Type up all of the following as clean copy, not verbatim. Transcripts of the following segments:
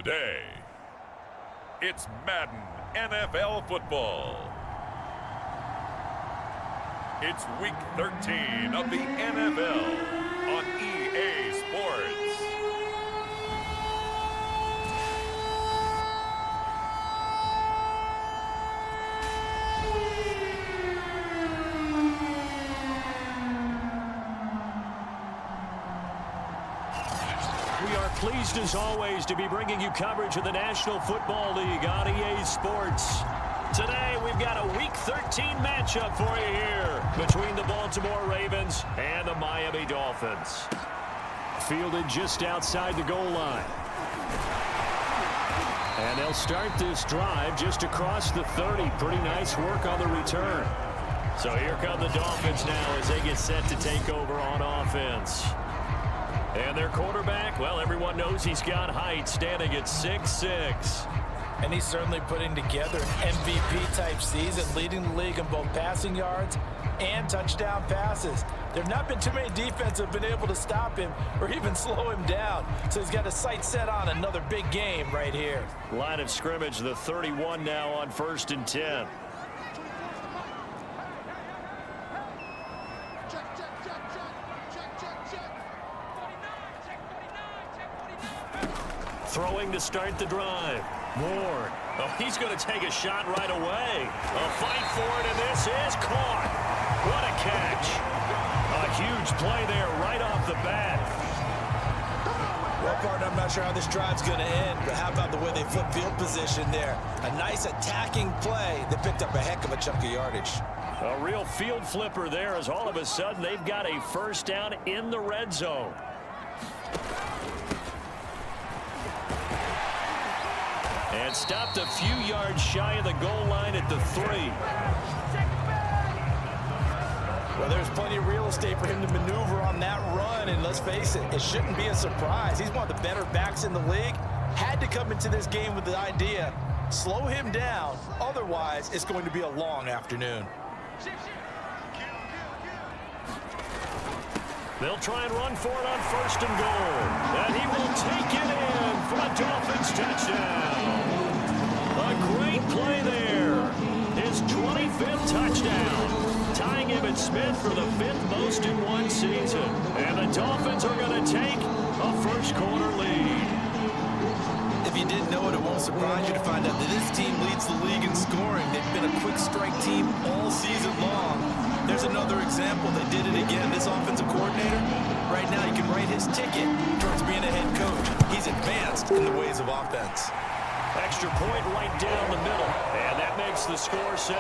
Today, it's Madden NFL football. It's week 13 of the NFL on EA Sports. We are pleased as always to be bringing you coverage of the National Football League on EA Sports. Today we've got a Week 13 matchup for you here between the Baltimore Ravens and the Miami Dolphins. Fielded just outside the goal line. And they'll start this drive just across the 30. Pretty nice work on the return. So here come the Dolphins now as they get set to take over on offense. And their quarterback, well, everyone knows he's got height, standing at 6'6". And he's certainly putting together an MVP-type season, leading the league in both passing yards and touchdown passes. There have not been too many defenses that have been able to stop him or even slow him down. So he's got his sights set on another big game right here. Line of scrimmage, the 31 now on 1st and 10. Throwing to start the drive. Ward. Oh, he's going to take a shot right away. A fight for it, and this is caught. What a catch. A huge play there right off the bat. Well, partner, I'm not sure how this drive's going to end, but how about the way they flip field position there? A nice attacking play that picked up a heck of a chunk of yardage. A real field flipper there as all of a sudden they've got a first down in the red zone. And stopped a few yards shy of the goal line at the 3. Well, there's plenty of real estate for him to maneuver on that run, and let's face it, it shouldn't be a surprise. He's one of the better backs in the league. Had to come into this game with the idea, slow him down, otherwise it's going to be a long afternoon. They'll try and run for it on 1st and goal. And he will take it in for a Dolphins touchdown. A great play there. His 25th touchdown. Tying him at Smith for the 5th most in one season. And the Dolphins are going to take a first-quarter lead. If you didn't know it, it won't surprise you to find out that this team leads the league in scoring. They've been a quick strike team all season long. There's another example. They did it again. This offensive coordinator, right now, you can write his ticket towards being a head coach. He's advanced in the ways of offense. Extra point right down the middle. And that makes the score 7-0.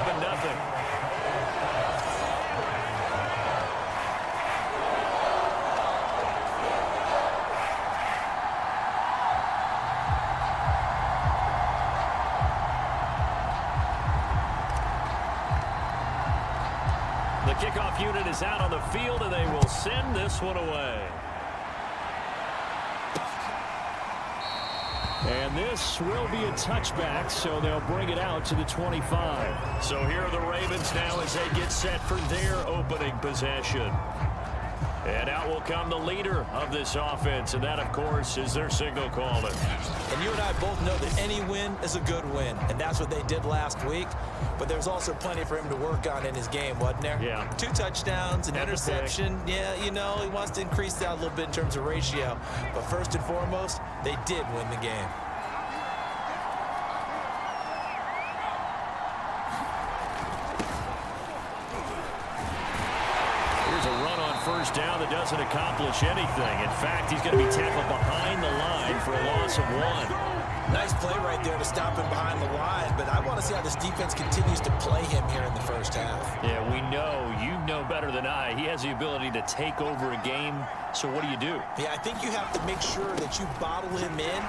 The kickoff unit is out on the field, and they will send this one away. And this will be a touchback, so they'll bring it out to the 25. So here are the Ravens now as they get set for their opening possession. And out will come the leader of this offense, and that, of course, is their signal caller. And you and I both know that any win is a good win, and that's what they did last week. But there's also plenty for him to work on in his game, wasn't there? Yeah. 2 touchdowns, an interception. Yeah, you know, he wants to increase that a little bit in terms of ratio. But first and foremost, they did win the game. First down that doesn't accomplish anything. In fact, he's going to be tackled behind the line for a loss of 1. Nice play right there to stop him behind the line, but I want to see how this defense continues to play him here in the first half. Yeah, we know, you know better than I, he has the ability to take over a game, so what do you do? Yeah, I think you have to make sure that you bottle him in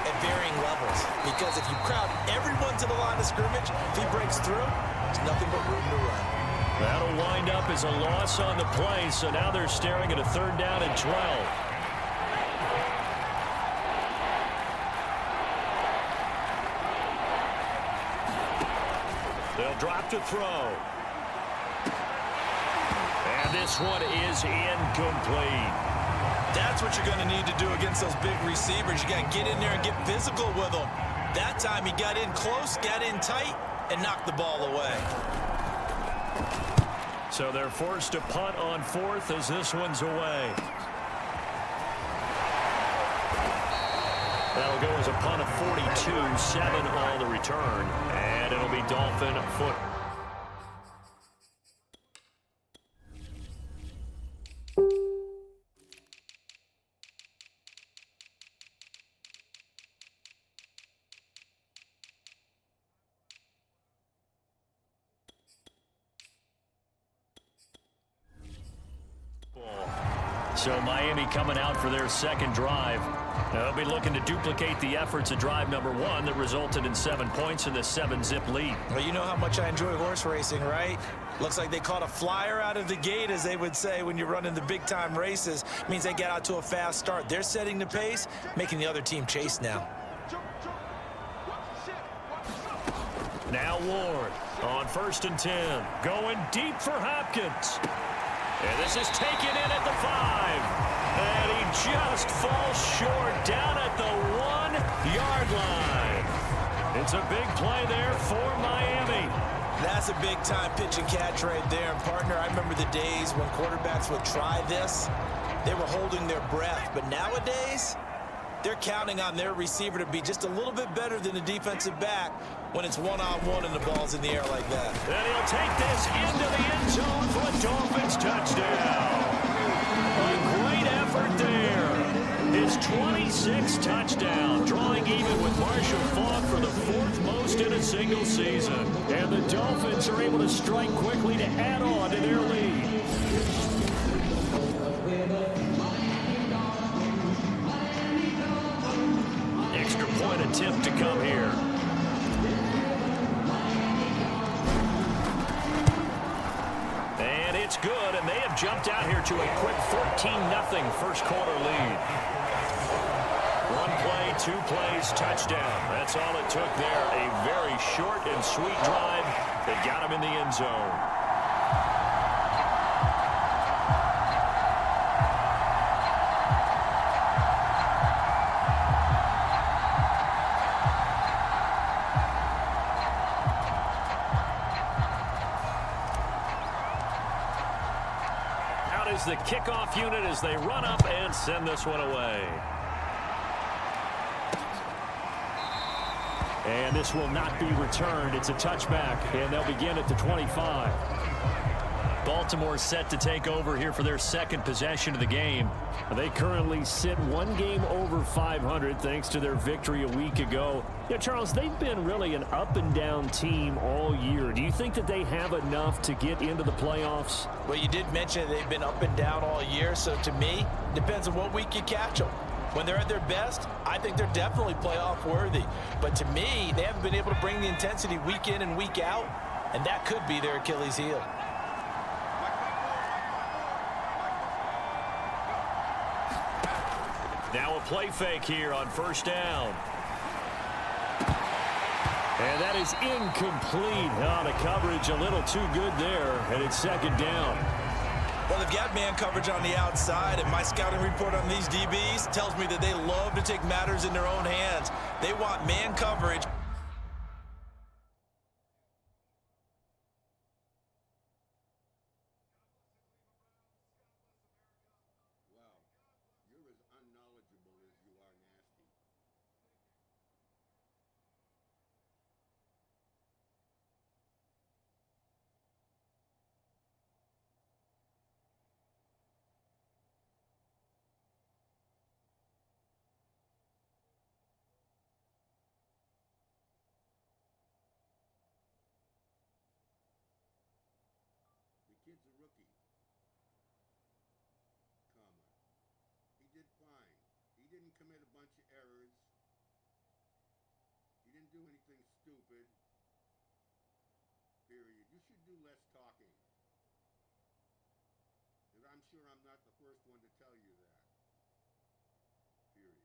at varying levels, because if you crowd everyone to the line of scrimmage, if he breaks through, there's nothing but room to run. That'll wind up as a loss on the play, so now they're staring at a 3rd down and 12. They'll drop to throw. And this one is incomplete. That's That's what you're going to need to do against those big receivers. You got to get in there and get physical with them. That time he got in close, got in tight, and knocked the ball away. So they're forced to punt on fourth as this one's away. That'll go as a punt of 42, 7 on the return, and it'll be Dolphin foot. So Miami coming out for their second drive. They'll be looking to duplicate the efforts of drive number 1 that resulted in 7 points in the 7-zip lead. Well, you know how much I enjoy horse racing, right? Looks like they caught a flyer out of the gate, as they would say when you're running the big-time races. Means they get out to a fast start. They're setting the pace, making the other team chase now. Now Ward on 1st and 10. Going deep for Hopkins. And this is taken in at the 5. And he just falls short down at the 1-yard line. It's a big play there for Miami. That's a big-time pitch and catch right there. And, partner, I remember the days when quarterbacks would try this. They were holding their breath. But nowadays, they're counting on their receiver to be just a little bit better than the defensive back when it's one-on-one and the ball's in the air like that. And he'll take this into the end zone for a Dolphins touchdown. A great effort there. His 26th touchdown, drawing even with Marshall Faulk for the 4th most in a single season. And the Dolphins are able to strike quickly to add on to their lead. Extra point attempt to come here. And it's good, and they have jumped out here to a quick 14-0 first quarter lead. 1 play, 2 plays, touchdown. That's all it took there. A very short and sweet drive that got him in the end zone. The kickoff unit as they run up and send this one away. And this will not be returned. It's a touchback, and they'll begin at the 25. Baltimore set to take over here for their second possession of the game. They currently sit 1 game over 500 thanks to their victory a week ago. Yeah, Charles, they've been really an up-and-down team all year. Do you think that they have enough to get into the playoffs? Well, you did mention they've been up and down all year, so to me, depends on what week you catch them. When they're at their best, I think they're definitely playoff worthy. But to me, they haven't been able to bring the intensity week in and week out, and that could be their Achilles heel. Now a play fake here on 1st down. And that is incomplete. Oh, the coverage a little too good there, and it's 2nd down. Well, they've got man coverage on the outside, and my scouting report on these DBs tells me that they love to take matters in their own hands. They want man coverage. Kid's a rookie, he did fine. He didn't commit a bunch of errors. He didn't do anything stupid, period. You should do less talking. And I'm sure I'm not the first one to tell you that, period.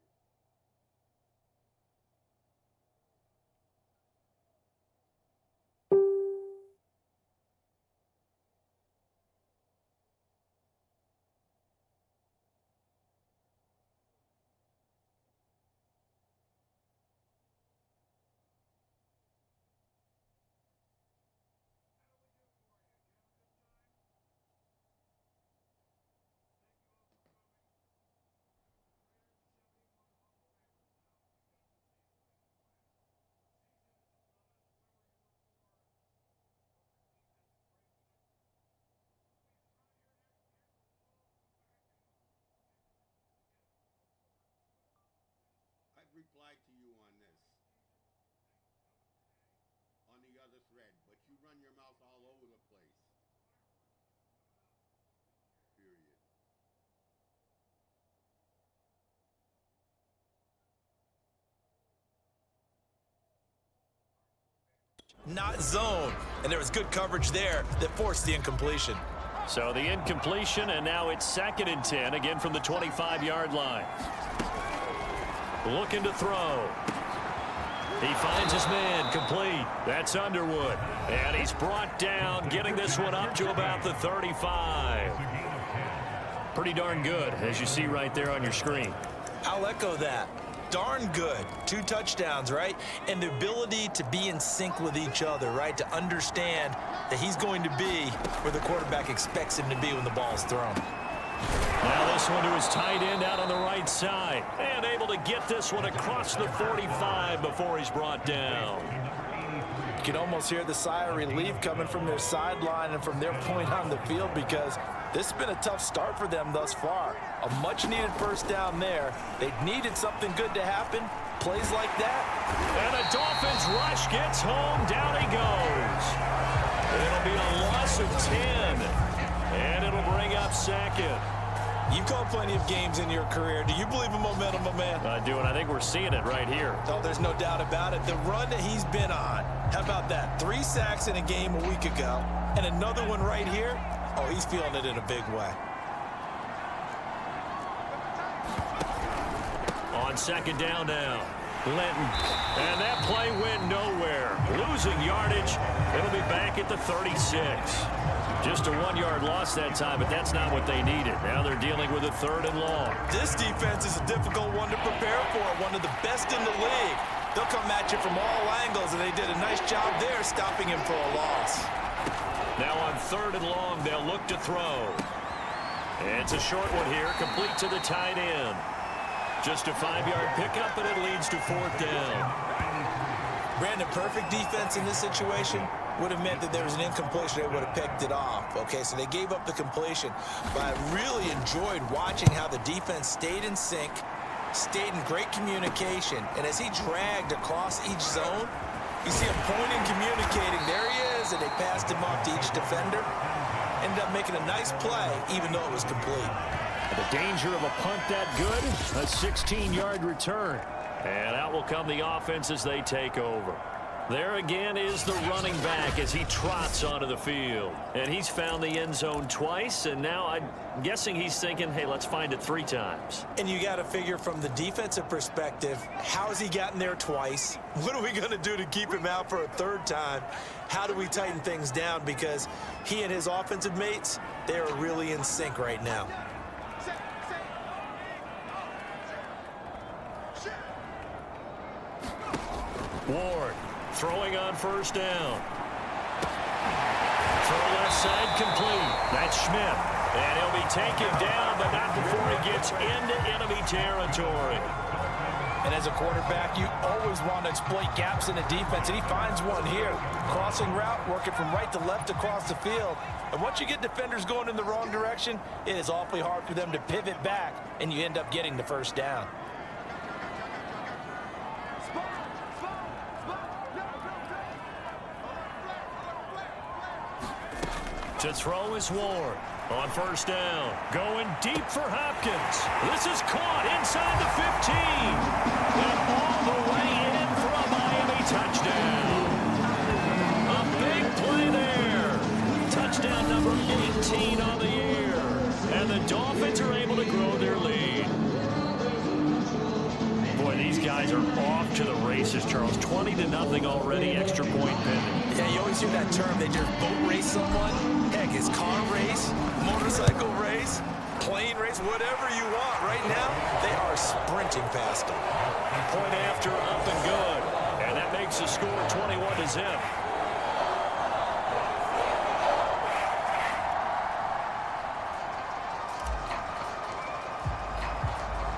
reply to you on this. On the other thread, but you run your mouth all over the place. Period. Not zone, and there was good coverage there that forced the incompletion. So the incompletion, and now it's 2nd and 10, again from the 25-yard line. Looking to throw. He finds his man, complete. That's Underwood. And he's brought down, getting this one up to about the 35. Pretty darn good, as you see right there on your screen. I'll echo that. Darn good. 2 touchdowns, right? And the ability to be in sync with each other, right? To understand that he's going to be where the quarterback expects him to be when the ball's thrown. Now this one to his tight end out on the right side. And able to get this one across the 45 before he's brought down. You can almost hear the sigh of relief coming from their sideline and from their point on the field, because this has been a tough start for them thus far. A much-needed first down there. They needed something good to happen. Plays like that. And the Dolphins rush gets home. Down he goes. It'll be a loss of 10. And it'll bring up 2nd. You've called plenty of games in your career. Do you believe in momentum, my man? I do, and I think we're seeing it right here. Oh, there's no doubt about it. The run that he's been on. How about that? 3 sacks in a game a week ago. And another one right here. Oh, he's feeling it in a big way. On 2nd down now, Linton. And that play went nowhere. Losing yardage. It'll be back at the 36. Just a 1-yard loss that time, but that's not what they needed. Now they're dealing with a 3rd and long. This defense is a difficult one to prepare for. One of the best in the league. They'll come at you from all angles, and they did a nice job there stopping him for a loss. Now on 3rd and long, they'll look to throw. It's a short one here, complete to the tight end. Just a 5-yard pickup, and it leads to 4th down. Brandon, perfect defense in this situation would have meant that there was an incompletion. They would have picked it off. Okay, so they gave up the completion. But I really enjoyed watching how the defense stayed in sync, stayed in great communication. And as he dragged across each zone, you see him pointing, communicating. There he is, and they passed him off to each defender. Ended up making a nice play, even though it was complete. The danger of a punt that good, a 16-yard return. And out will come the offense as they take over. There again is the running back as he trots onto the field. And he's found the end zone twice, and now I'm guessing he's thinking, hey, let's find it 3 times. And you got to figure from the defensive perspective, how has he gotten there twice? What are we going to do to keep him out for a 3rd time? How do we tighten things down? Because he and his offensive mates, they are really in sync right now. Ward throwing on 1st down. Throw left side complete. That's Schmidt. And he'll be taken down, but not before he gets into enemy territory. And as a quarterback, you always want to exploit gaps in the defense, and he finds one here. Crossing route, working from right to left across the field. And once you get defenders going in the wrong direction, it is awfully hard for them to pivot back, and you end up getting the 1st down. To throw is Ward on 1st down. Going deep for Hopkins. This is caught inside the 15. And all the way in for a Miami touchdown. A big play there. Touchdown number 18 on the year. And the Dolphins are able to grow their lead. Boy, these guys are off to the races, Charles. 20-0 already, extra point pending. Yeah, you always hear that term. They just boat race someone. Heck, it's car race, motorcycle race, plane race, whatever you want. Right now, they are sprinting past them. Point after, up and good. And that makes the score 21-0.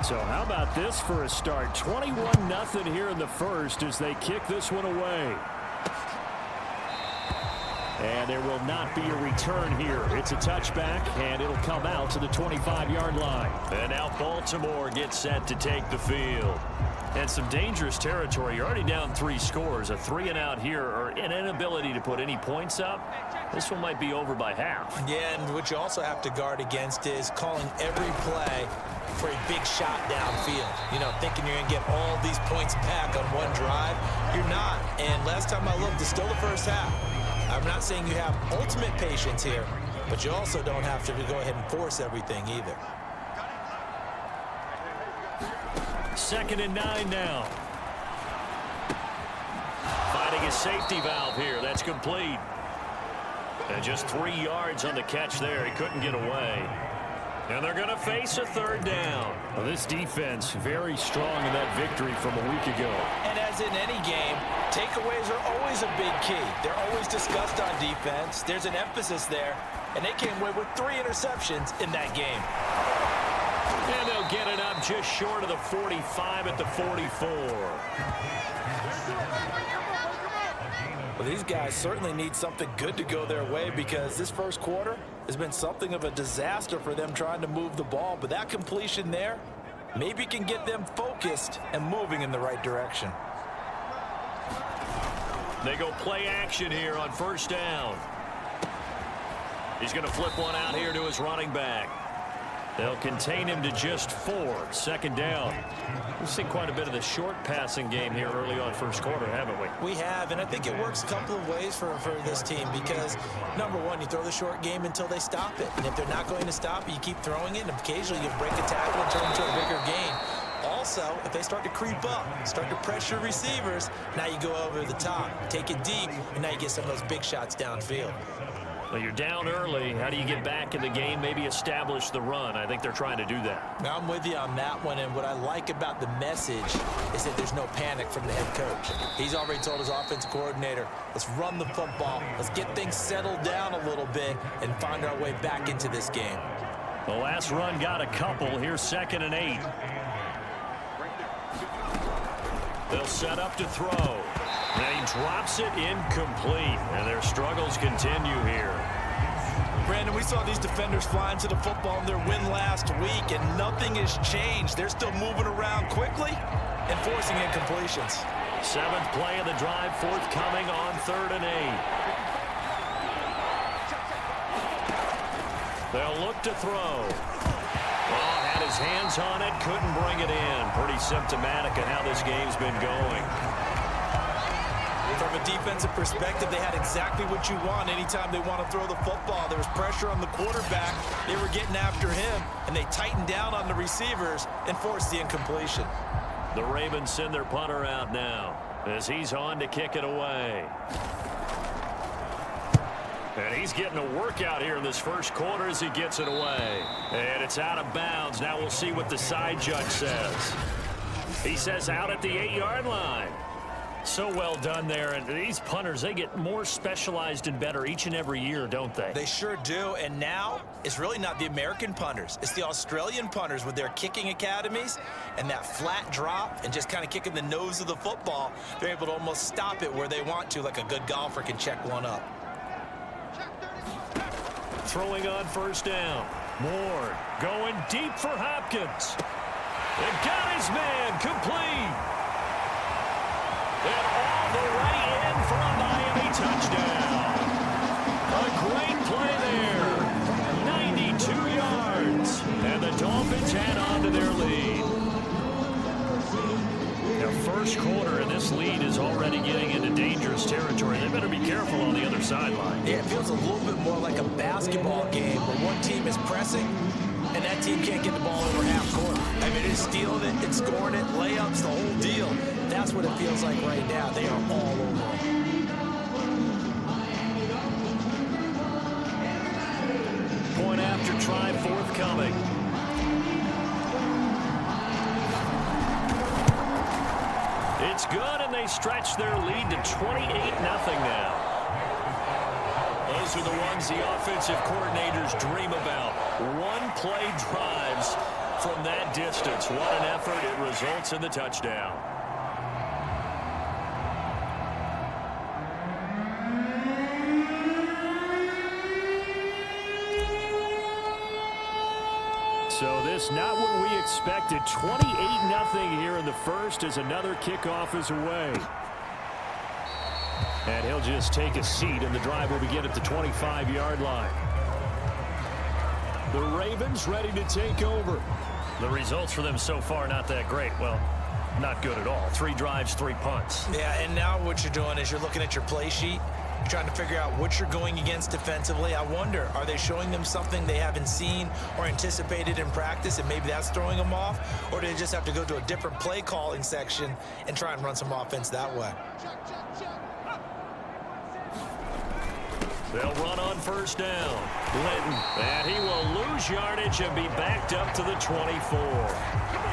So how about this for a start? 21-0 here in the first as they kick this one away. And there will not be a return here. It's a touchback, and it'll come out to the 25-yard line. And now Baltimore gets set to take the field. And some dangerous territory. You're already down 3 scores. A 3-and-out here, or an inability to put any points up. This one might be over by half. Yeah, and what you also have to guard against is calling every play for a big shot downfield. You know, thinking you're going to get all these points back on one drive. You're not. And last time I looked, it's still the first half. I'm not saying you have ultimate patience here, but you also don't have to go ahead and force everything either. 2nd and 9 now. Finding a safety valve here. That's complete. And just 3 yards on the catch there. He couldn't get away. And they're going to face a 3rd down. Well, this defense very strong in that victory from a week ago. And as in any game, takeaways are always a big key. They're always discussed on defense. There's an emphasis there. And they came away with 3 interceptions in that game. And they'll get it up just short of the 45 at the 44. Well, these guys certainly need something good to go their way because this first quarter has been something of a disaster for them trying to move the ball. But that completion there maybe can get them focused and moving in the right direction. They go play action here on 1st down. He's going to flip one out here to his running back. They'll contain him to just 4. 2nd down. We've seen quite a bit of the short passing game here early on first quarter, haven't we? We have, and I think it works a couple of ways for this team because, number one, you throw the short game until they stop it. And if they're not going to stop it, you keep throwing it, and occasionally you break a tackle and turn it into a bigger gain. Also, if they start to creep up, start to pressure receivers, now you go over the top, take it deep, and now you get some of those big shots downfield. Well, you're down early. How do you get back in the game, maybe establish the run? I think they're trying to do that. Now, I'm with you on that one, and what I like about the message is that there's no panic from the head coach. He's already told his offensive coordinator, let's run the football, let's get things settled down a little bit and find our way back into this game. The last run got a couple. Here's 2nd and 8. They'll set up to throw. And he drops it incomplete. And their struggles continue here. Brandon, we saw these defenders flying to the football in their win last week, and nothing has changed. They're still moving around quickly and forcing incompletions. 7th play of the drive forthcoming on 3rd and 8. They'll look to throw. Oh, had his hands on it, couldn't bring it in. Pretty symptomatic of how this game's been going. From a defensive perspective, they had exactly what you want anytime they want to throw the football. There was pressure on the quarterback. They were getting after him, and they tightened down on the receivers and forced the incompletion. The Ravens send their punter out now as he's on to kick it away. And he's getting a workout here in this first quarter as he gets it away. And it's out of bounds. Now we'll see what the side judge says. He says out at the 8-yard line. So well done there. And these punters, they get more specialized and better each and every year, don't they? They sure do. And now it's really not the American punters. It's the Australian punters with their kicking academies and that flat drop and just kind of kicking the nose of the football. They're able to almost stop it where they want to, like a good golfer can check one up. Throwing on 1st down. Moore going deep for Hopkins. And got his man complete. And all the way in for a Miami touchdown. A great play there. 92 yards. And the Dolphins add on to their lead. Now, first quarter, and this lead is already getting into dangerous territory. They better be careful on the other sideline. Yeah, it feels a little bit more like a basketball game where one team is pressing and that team can't get the ball over half court. I mean, it's stealing it, it's scoring it, layups, the whole deal. That's what it feels like right now. They are all over them. Point after try forthcoming. It's good, and they stretch their lead to 28-0 now. Those are the ones the offensive coordinators dream about. One-play drives from that distance. What an effort. It results in the touchdown. just not what we expected. 28-0 here in the first as another kickoff is away. And he'll just take a seat, and the drive will begin at the 25-yard line. The Ravens ready to take over. The results for them so far not that great. Well, not good at all. 3 drives, 3 punts. Yeah, and now what you're doing is you're looking at your play sheet. You're trying to figure out what you're going against defensively. I wonder, are they showing them something they haven't seen or anticipated in practice, and maybe that's throwing them off? Or do they just have to go to a different play calling section and try and run some offense that way? They'll run on first down. Linton, and he will lose yardage and be backed up to the 24.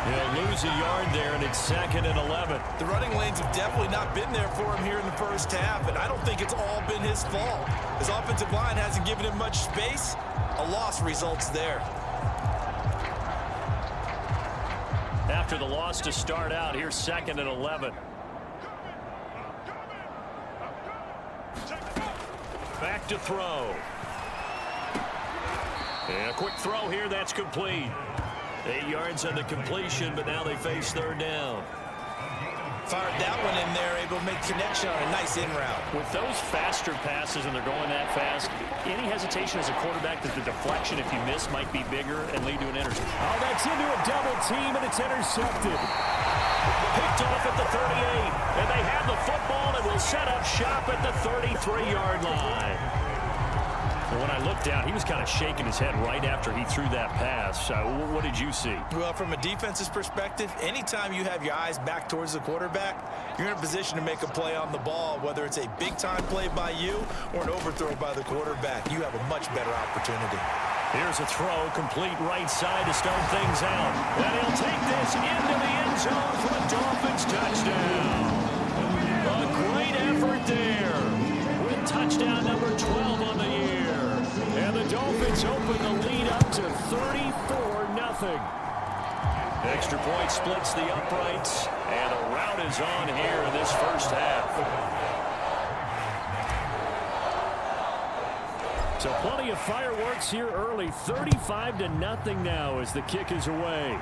He'll lose a yard there, and it's 2nd and 11. The running lanes have definitely not been there for him here in the first half, and I don't think it's all been his fault. His offensive line hasn't given him much space. A loss results there. After the loss to start out, here's 2nd and 11. Back to throw. And a quick throw here, that's complete. 8 yards on the completion, but now they face 3rd down. Fired that one in there, able to make connection on a nice in route. With those faster passes and they're going that fast, any hesitation as a quarterback that the deflection, if you miss, might be bigger and lead to an interception. Oh, that's into a double team, and it's intercepted. Picked off at the 38, and they have the football and will set up shop at the 33-yard line. And when I looked down, he was kind of shaking his head right after he threw that pass. What did you see? Well, from a defense's perspective, anytime you have your eyes back towards the quarterback, you're in a position to make a play on the ball, whether it's a big-time play by you or an overthrow by the quarterback. You have a much better opportunity. Here's a throw, complete right side to start things out. And he'll take this into the end zone for a Dolphins touchdown. A great effort there with touchdown number 12 on the year. And the Dolphins open the lead up to 34-0. Extra point splits the uprights, and a rout is on here in this first half. So plenty of fireworks here early. 35-0 now as the kick is away.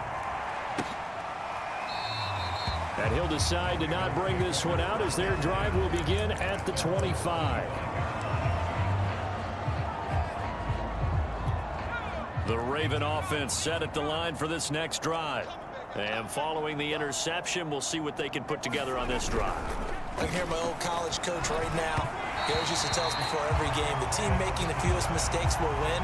And he'll decide to not bring this one out as their drive will begin at the 25. The Raven offense set at the line for this next drive. And following the interception, we'll see what they can put together on this drive. I can hear my old college coach right now. He always used to tell us before every game, the team making the fewest mistakes will win.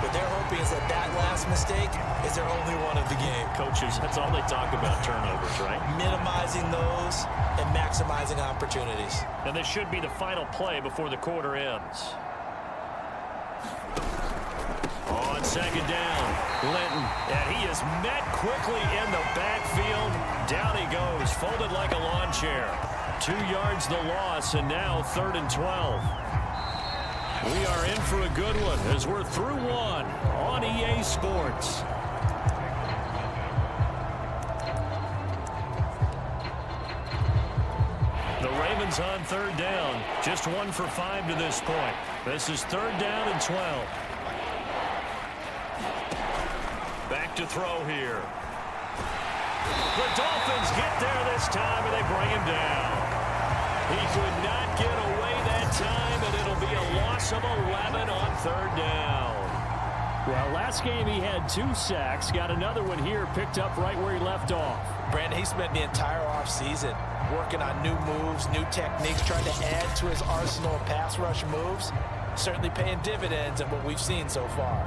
What they're hoping is that that last mistake is their only one of the game. Coaches, that's all they talk about, turnovers, right? Minimizing those and maximizing opportunities. And this should be the final play before the quarter ends. On 2nd down, Linton, and he is met quickly in the backfield. Down he goes, folded like a lawn chair. 2 yards the loss, and now 3rd and 12. We are in for a good one as we're through one on EA Sports. The Ravens on 3rd down, just 1 for 5 to this point. This is 3rd down and 12. Back to throw here. The Dolphins get there this time, and they bring him down. He could not get away that time, and it'll be a loss of 11 on 3rd down. Well, last game he had 2 sacks. Got another one here, picked up right where he left off. Brandon, he spent the entire offseason working on new moves, new techniques, trying to add to his arsenal of pass rush moves. Certainly paying dividends in what we've seen so far.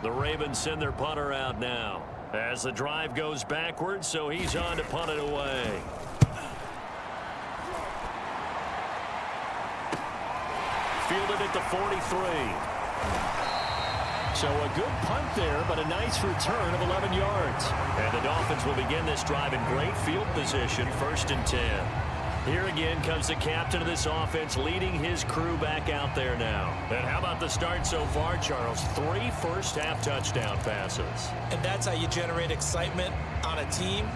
The Ravens send their punter out now as the drive goes backwards, so he's on to punt it away. Fielded at the 43. So a good punt there, but a nice return of 11 yards. And the Dolphins will begin this drive in great field position, 1st and 10. Here again comes the captain of this offense leading his crew back out there now. And how about the start so far, Charles? 3 first-half touchdown passes. And that's how you generate excitement on a team.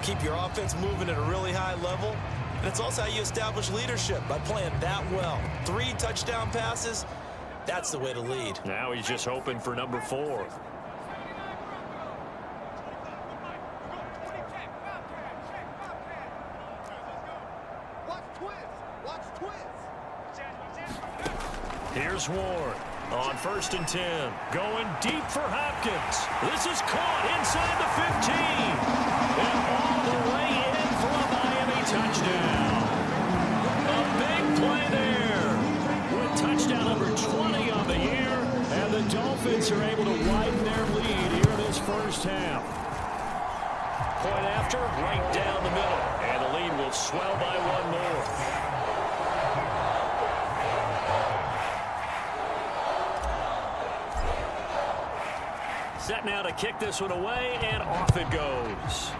Keep your offense moving at a really high level. And it's also how you establish leadership, by playing that well. 3 touchdown passes, that's the way to lead. Now he's just hoping for number 4. Here's Ward on 1st and 10. Going deep for Hopkins. This is caught inside the 15. And all the way in for a Miami touchdown. A big play there. With touchdown number 20 on the year. And the Dolphins are able to widen their lead here in this first half. Point after, right down the middle. And the lead will swell by 1 more. Set now to kick this one away, and off it goes.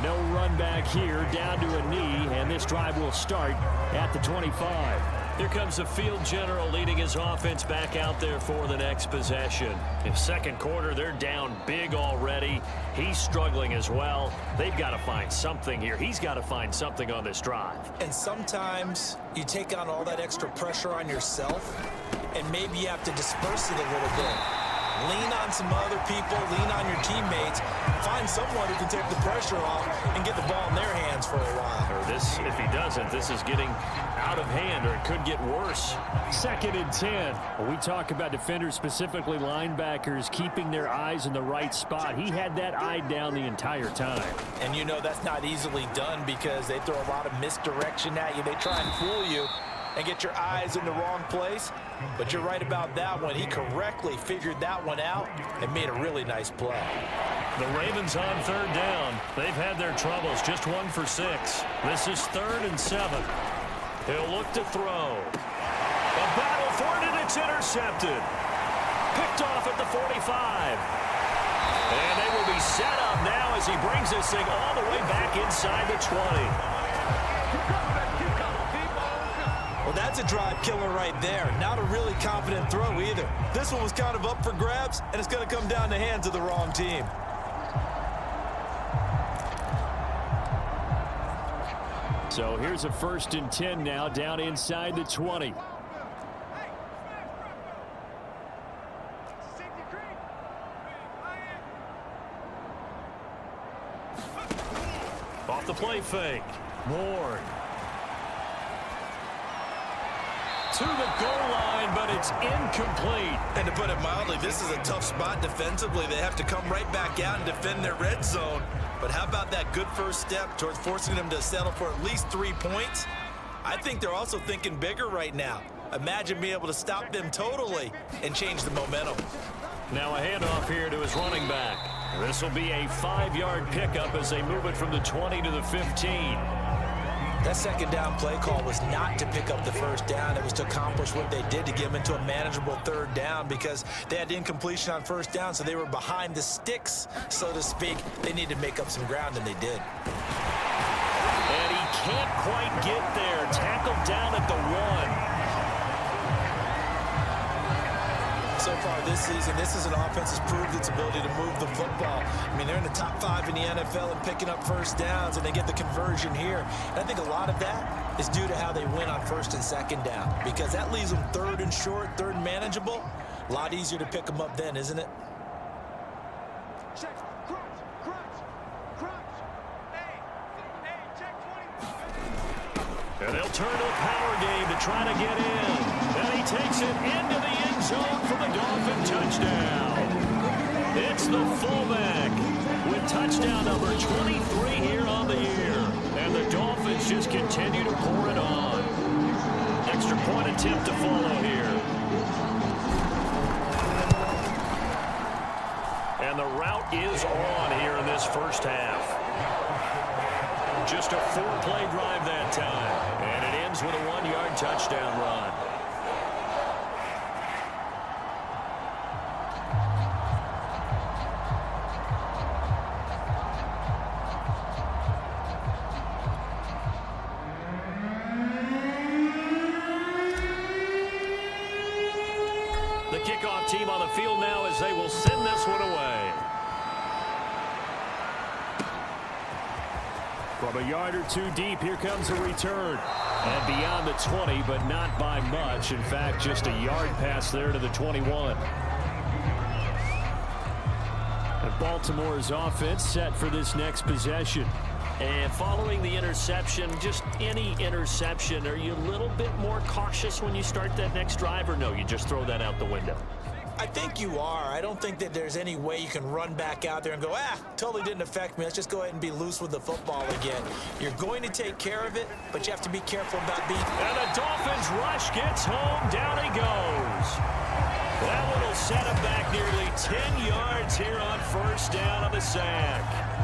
No run back here, down to a knee, and this drive will start at the 25. Here comes the field general leading his offense back out there for the next possession. In second quarter, they're down big already. He's struggling as well. They've got to find something here. He's got to find something on this drive. And sometimes you take on all that extra pressure on yourself, and maybe you have to disperse it a little bit. Lean on some other people, lean on your teammates, find someone who can take the pressure off and get the ball in their hands for a while. Or this, if he doesn't, this is getting out of hand, or it could get worse. 2nd and 10. When we talk about defenders, specifically linebackers, keeping their eyes in the right spot. He had that eye down the entire time. And you know that's not easily done because they throw a lot of misdirection at you. They try and fool you and get your eyes in the wrong place. But you're right about that one. He correctly figured that one out and made a really nice play. The Ravens on 3rd down. They've had their troubles. Just 1 for 6. This is 3rd and 7. He'll look to throw. A battle for it, and it's intercepted. Picked off at the 45. And they will be set up now as he brings this thing all the way back inside the 20. Well, that's a drive killer right there. Not a really confident throw either. This one was kind of up for grabs, and it's going to come down the hands of the wrong team. So here's a 1st and 10 now, down inside the 20. Off the play fake. Ward. To the goal line, but it's incomplete. And to put it mildly, this is a tough spot defensively. They have to come right back out and defend their red zone. But how about that good first step towards forcing them to settle for at least 3 points? I think they're also thinking bigger right now. Imagine being able to stop them totally and change the momentum. Now a handoff here to his running back. This will be a 5-yard pickup as they move it from the 20 to the 15. That 2nd down play call was not to pick up the 1st down. It was to accomplish what they did, to get them into a manageable 3rd down, because they had incompletion on 1st down, so they were behind the sticks, so to speak. They needed to make up some ground, and they did. And he can't quite get there. Tackled down at the 1. So far this season, this is an offense that's proved its ability to move the football. I mean, they're in the top 5 in the NFL and picking up 1st downs, and they get the conversion here. And I think a lot of that is due to how they win on 1st and 2nd down, because that leaves them 3rd and short, 3rd and manageable. A lot easier to pick them up then, isn't it? Check, crunch, crunch, crunch. Hey, check 20. And they'll turn to a power game to try to get in. And he takes it into the end zone for the Dolphin touchdown. It's the fullback with touchdown number 23 here on the year. And the Dolphins just continue to pour it on. Extra point attempt to follow here. And the route is on here in this first half. Just a 4-play drive that time. And it ends with a 1-yard touchdown run. The kickoff team on the field now as they will send this one away. From a yard or two deep, here comes a return. And beyond the 20, but not by much. In fact, just a yard pass there to the 21. And Baltimore's offense set for this next possession. And following the interception, just any interception, are you a little bit more cautious when you start that next drive, or no, you just throw that out the window? I think you are. I don't think that there's any way you can run back out there and go, totally didn't affect me. Let's just go ahead and be loose with the football again. You're going to take care of it, but you have to be careful about being... And the Dolphins rush gets home. Down he goes. That one will set him back nearly 10 yards here on first down on the sack.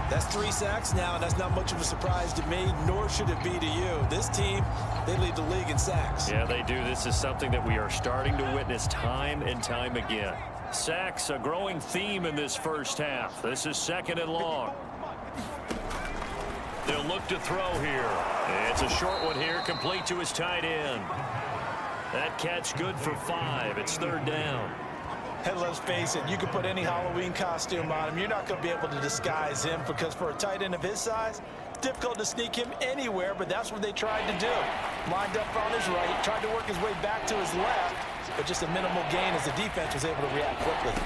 That's 3 sacks now, and that's not much of a surprise to me, nor should it be to you. This team, they lead the league in sacks. Yeah, they do. This is something that we are starting to witness time and time again. Sacks, a growing theme in this first half. This is 2nd and long. They'll look to throw here. It's a short one here, complete to his tight end. That catch good for 5. It's 3rd down. And let's face it, you can put any Halloween costume on him. You're not going to be able to disguise him, because for a tight end of his size, it's difficult to sneak him anywhere, but that's what they tried to do. Lined up on his right, tried to work his way back to his left, but just a minimal gain as the defense was able to react quickly.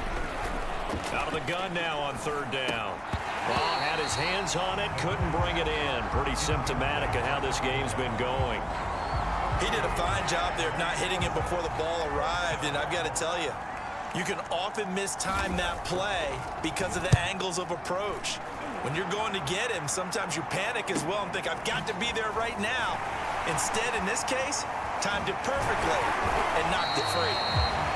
Out of the gun now on 3rd down. Ball had his hands on it, couldn't bring it in. Pretty symptomatic of how this game's been going. He did a fine job there of not hitting him before the ball arrived, and I've got to tell you, you can often mistime that play because of the angles of approach. When you're going to get him, sometimes you panic as well and think, I've got to be there right now. Instead, in this case, timed it perfectly and knocked it free.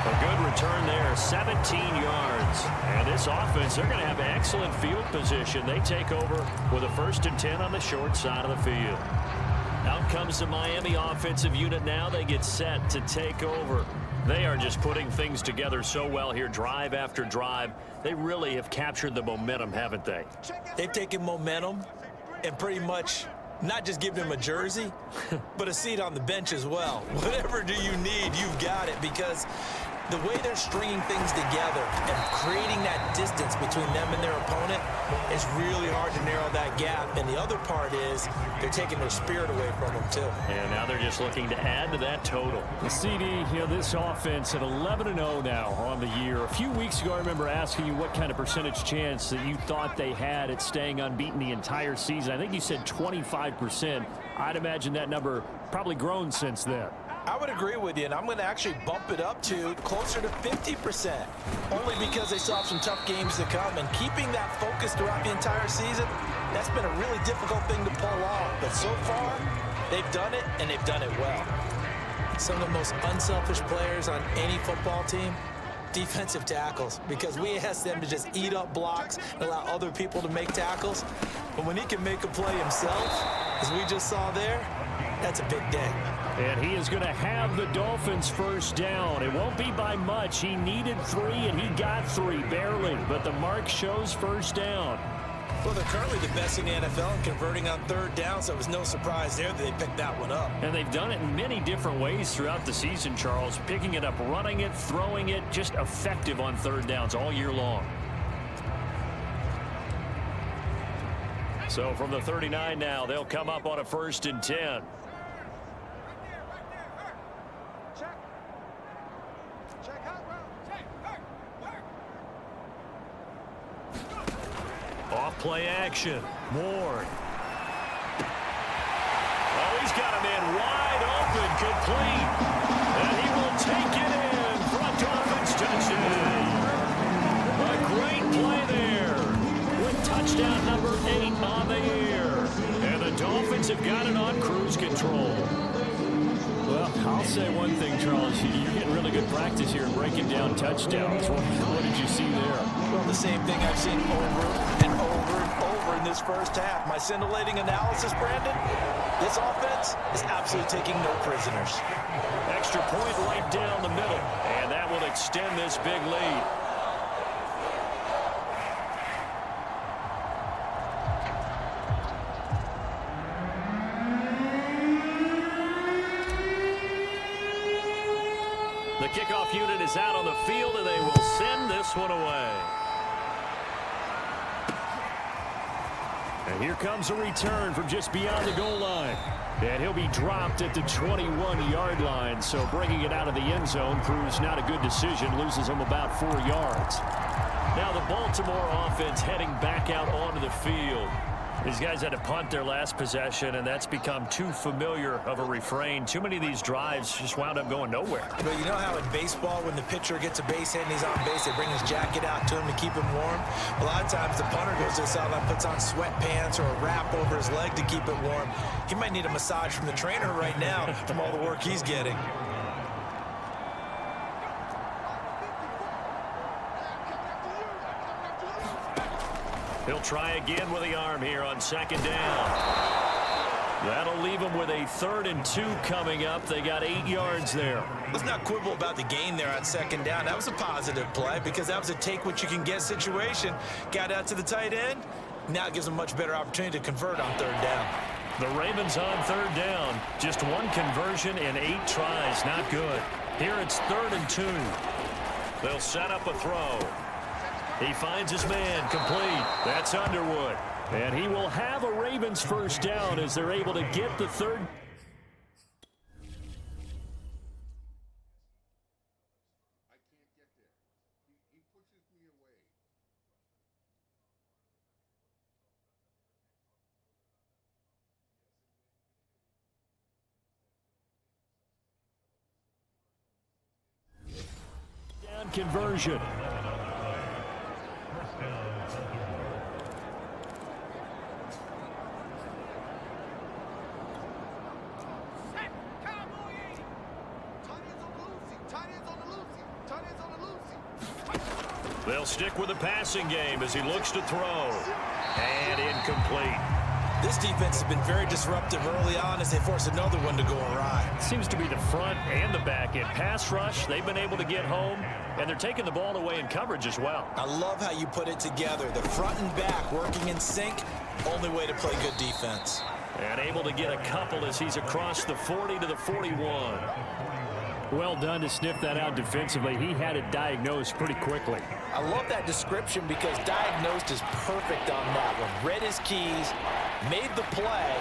A good return there, 17 yards. And this offense, they're going to have excellent field position. They take over with a 1st and 10 on the short side of the field. Out comes the Miami offensive unit now. They get set to take over. They are just putting things together so well here, drive after drive. They really have captured the momentum, haven't they? They've taken momentum and pretty much not just given him a jersey, but a seat on the bench as well. Whatever do you need, you've got it, because the way they're stringing things together and creating that distance between them and their opponent is really hard to narrow that gap. And the other part is they're taking their spirit away from them, too. And now they're just looking to add to that total. The CD, this offense at 11-0 now on the year. A few weeks ago, I remember asking you what kind of percentage chance that you thought they had at staying unbeaten the entire season. I think you said 25%. I'd imagine that number probably grown since then. I would agree with you, and I'm going to actually bump it up to closer to 50%, only because they still have some tough games to come. And keeping that focus throughout the entire season, that's been a really difficult thing to pull off. But so far, they've done it, and they've done it well. Some of the most unselfish players on any football team, defensive tackles, because we ask them to just eat up blocks and allow other people to make tackles. But when he can make a play himself, as we just saw there, that's a big day. And he is going to have the Dolphins 1st down. It won't be by much. He needed 3, and he got 3, barely. But the mark shows 1st down. Well, they're currently the best in the NFL in converting on 3rd down, so it was no surprise there that they picked that one up. And they've done it in many different ways throughout the season, Charles. Picking it up, running it, throwing it, just effective on 3rd downs all year long. So from the 39 now, they'll come up on a 1st and 10. Off play action. Ward. Oh, he's got a man wide open, complete. And he will take it in for a Dolphins touchdown. A great play there with touchdown number 8 on the year. And the Dolphins have got it on cruise control. Well, I'll say one thing, Charles. You're getting really good practice here breaking down touchdowns. What did you see there? Well, the same thing I've seen over and over and over in this first half. My scintillating analysis, Brandon, this offense is absolutely taking no prisoners. Extra point right down the middle, and that will extend this big lead. The kickoff unit is out on the field, and they will send this one away. And here comes a return from just beyond the goal line. And he'll be dropped at the 21-yard line. So bringing it out of the end zone proves not a good decision. Loses him about 4 yards. Now the Baltimore offense heading back out onto the field. These guys had to punt their last possession, and that's become too familiar of a refrain. Too many of these drives just wound up going nowhere. But you know how in baseball, when the pitcher gets a base hit and he's on base, they bring his jacket out to him to keep him warm? A lot of times the punter goes to the sideline, puts on sweatpants or a wrap over his leg to keep it warm. He might need a massage from the trainer right now from all the work he's getting. He'll try again with the arm here on second down. That'll leave them with a 3rd and 2 coming up. They got 8 yards there. Let's not quibble about the gain there on second down. That was a positive play because that was a take-what-you-can-get situation. Got out to the tight end. Now it gives them a much better opportunity to convert on 3rd down. The Ravens on 3rd down. Just 1 conversion in 8 tries. Not good. Here it's 3rd and 2. They'll set up a throw. He finds his man, complete. That's Underwood. And he will have a Ravens first down as they're able to get the 3rd. I can't get there. He pushes me away. Down conversion. They'll stick with the passing game as he looks to throw. And incomplete. This defense has been very disruptive early on as they force another one to go awry. Seems to be the front and the back end. Pass rush, they've been able to get home, and they're taking the ball away in coverage as well. I love how you put it together. The front and back working in sync, only way to play good defense. And able to get a couple as he's across the 40 to the 41. Well done to sniff that out defensively. He had it diagnosed pretty quickly. I love that description because diagnosed is perfect on that one. Read his keys, made the play,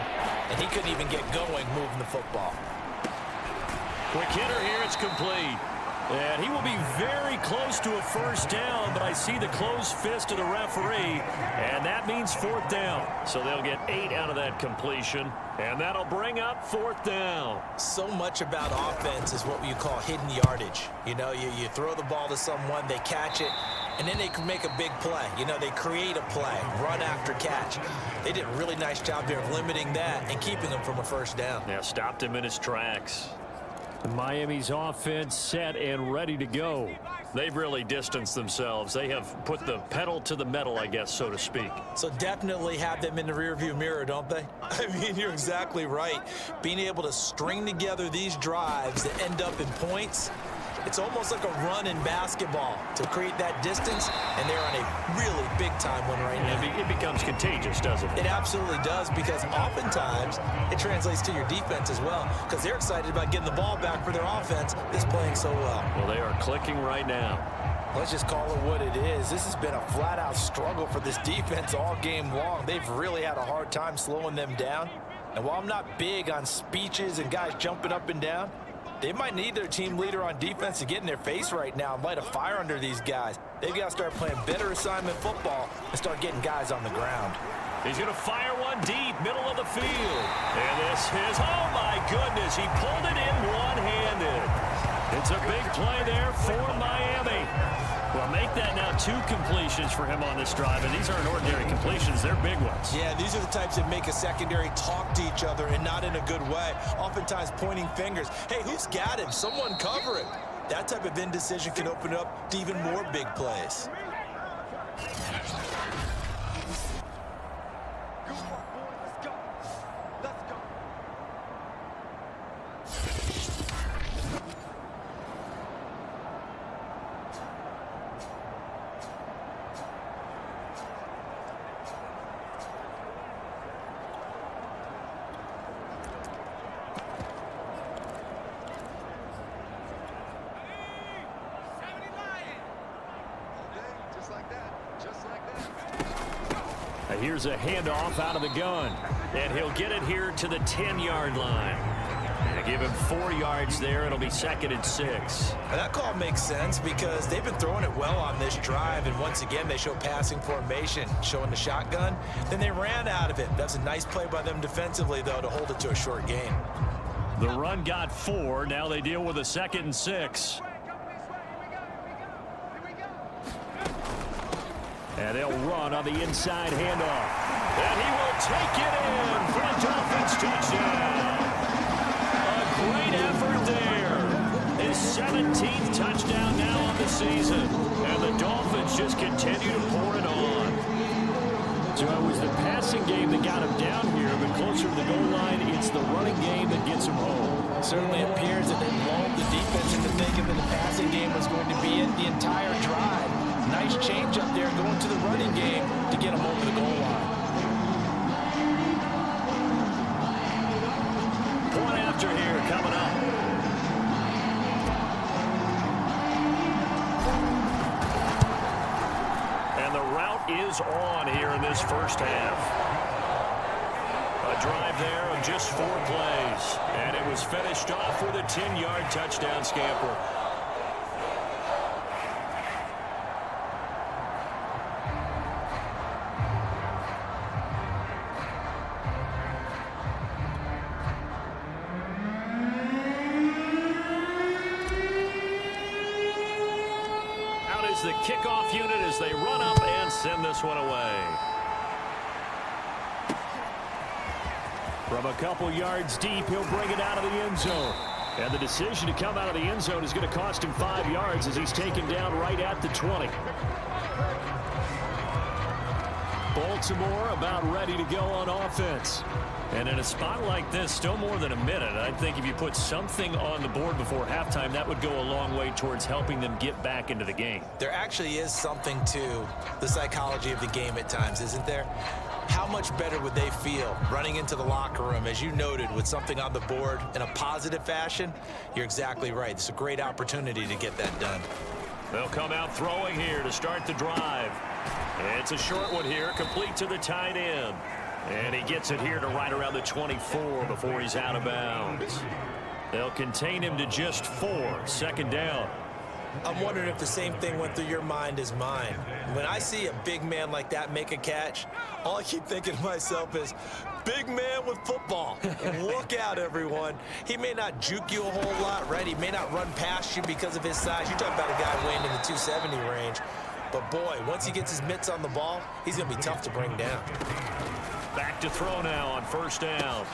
and he couldn't even get going moving the football. Quick hitter here, it's complete. And he will be very close to a first down, but I see the closed fist of the referee, and that means 4th down. So they'll get 8 out of that completion, and that'll bring up 4th down. So much about offense is what you call hidden yardage. You know, you throw the ball to someone, they catch it, and then they can make a big play. You know, they create a play, run after catch. They did a really nice job there of limiting that and keeping him from a first down. Yeah, stopped him in his tracks. Miami's offense set and ready to go. They've really distanced themselves. They have put the pedal to the metal, I guess, so to speak. So definitely have them in the rearview mirror, don't they? I mean, you're exactly right. Being able to string together these drives that end up in points, it's almost like a run in basketball to create that distance, and they're on a really big-time one right now. It becomes contagious, doesn't it? It absolutely does, because oftentimes it translates to your defense as well, because they're excited about getting the ball back for their offense that's playing so well. Well, they are clicking right now. Let's just call it what it is. This has been a flat-out struggle for this defense all game long. They've really had a hard time slowing them down. And while I'm not big on speeches and guys jumping up and down, they might need their team leader on defense to get in their face right now and light a fire under these guys. They've got to start playing better assignment football and start getting guys on the ground. He's going to fire one deep, middle of the field. And this is, oh my goodness, he pulled it in one-handed. It's a big play there for Miami. Well, make that now 2 completions for him on this drive, and these aren't ordinary completions. They're big ones. Yeah, these are the types that make a secondary talk to each other and not in a good way, oftentimes pointing fingers. Hey, who's got him? Someone cover him. That type of indecision can open up to even more big plays. Just like that. Just like here's a handoff out of the gun. And he'll get it here to the 10-yard line. And give him 4 yards there. It'll be 2nd and 6. And that call makes sense because they've been throwing it well on this drive. And once again, they show passing formation, showing the shotgun. Then they ran out of it. That's a nice play by them defensively, though, to hold it to a short gain. The run got 4. Now they deal with a 2nd and 6. And they'll run on the inside handoff. And he will take it in for a Dolphins touchdown. A great effort there. His 17th touchdown now on the season. And the Dolphins just continue to pour it on. So it was the passing game that got him down here, but closer to the goal line, it's the running game that gets him home. It certainly appears that they lulled the defense into thinking that the passing game was going to be it the entire drive. Nice change up there going to the running game to get him over the goal line. Point after here coming up. And the route is on here in this first half. A drive there of just 4 plays. And it was finished off with a 10-yard touchdown scamper. The kickoff unit as they run up and send this one away. From a couple yards deep, he'll bring it out of the end zone. And the decision to come out of the end zone is going to cost him 5 yards as he's taken down right at the 20. Baltimore about ready to go on offense. And in a spot like this, still more than a minute, I think if you put something on the board before halftime, that would go a long way towards helping them get back into the game. There actually is something to the psychology of the game at times, isn't there? How much better would they feel running into the locker room, as you noted, with something on the board in a positive fashion? You're exactly right. It's a great opportunity to get that done. They'll come out throwing here to start the drive. It's a short one here, complete to the tight end. And he gets it here to right around the 24 before he's out of bounds. They'll contain him to just 4, 2nd down. I'm wondering if the same thing went through your mind as mine. When I see a big man like that make a catch, all I keep thinking to myself is, big man with football. Look out, everyone. He may not juke you a whole lot, right? He may not run past you because of his size. You're talking about a guy weighing in the 270 range. But, boy, once he gets his mitts on the ball, he's going to be tough to bring down. Back to throw now on 1st down.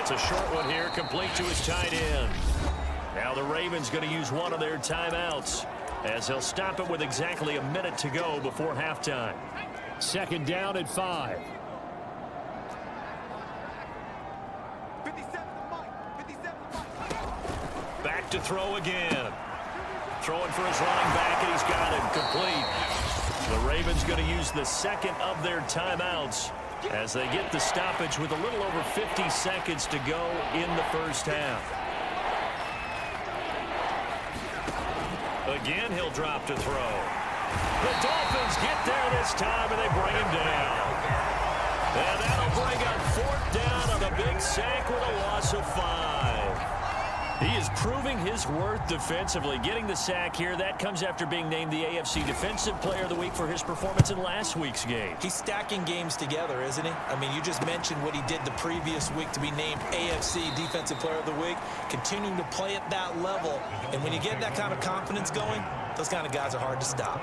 It's a short one here, complete to his tight end. Now the Ravens going to use one of their timeouts as they'll stop it with exactly a minute to go before halftime. 2nd down at 5. 57 Back to throw again. Throwing for his running back, and he's got it complete. The Ravens going to use the 2nd of their timeouts as they get the stoppage with a little over 50 seconds to go in the first half. Again, he'll drop to throw. The Dolphins get there this time, and they bring him down. And that'll bring up 4th down on the big sack with a loss of 5. He is proving his worth defensively. Getting the sack here, that comes after being named the AFC Defensive Player of the Week for his performance in last week's game. He's stacking games together, isn't he? I mean, you just mentioned what he did the previous week to be named AFC Defensive Player of the Week, continuing to play at that level. And when you get that kind of confidence going, those kind of guys are hard to stop.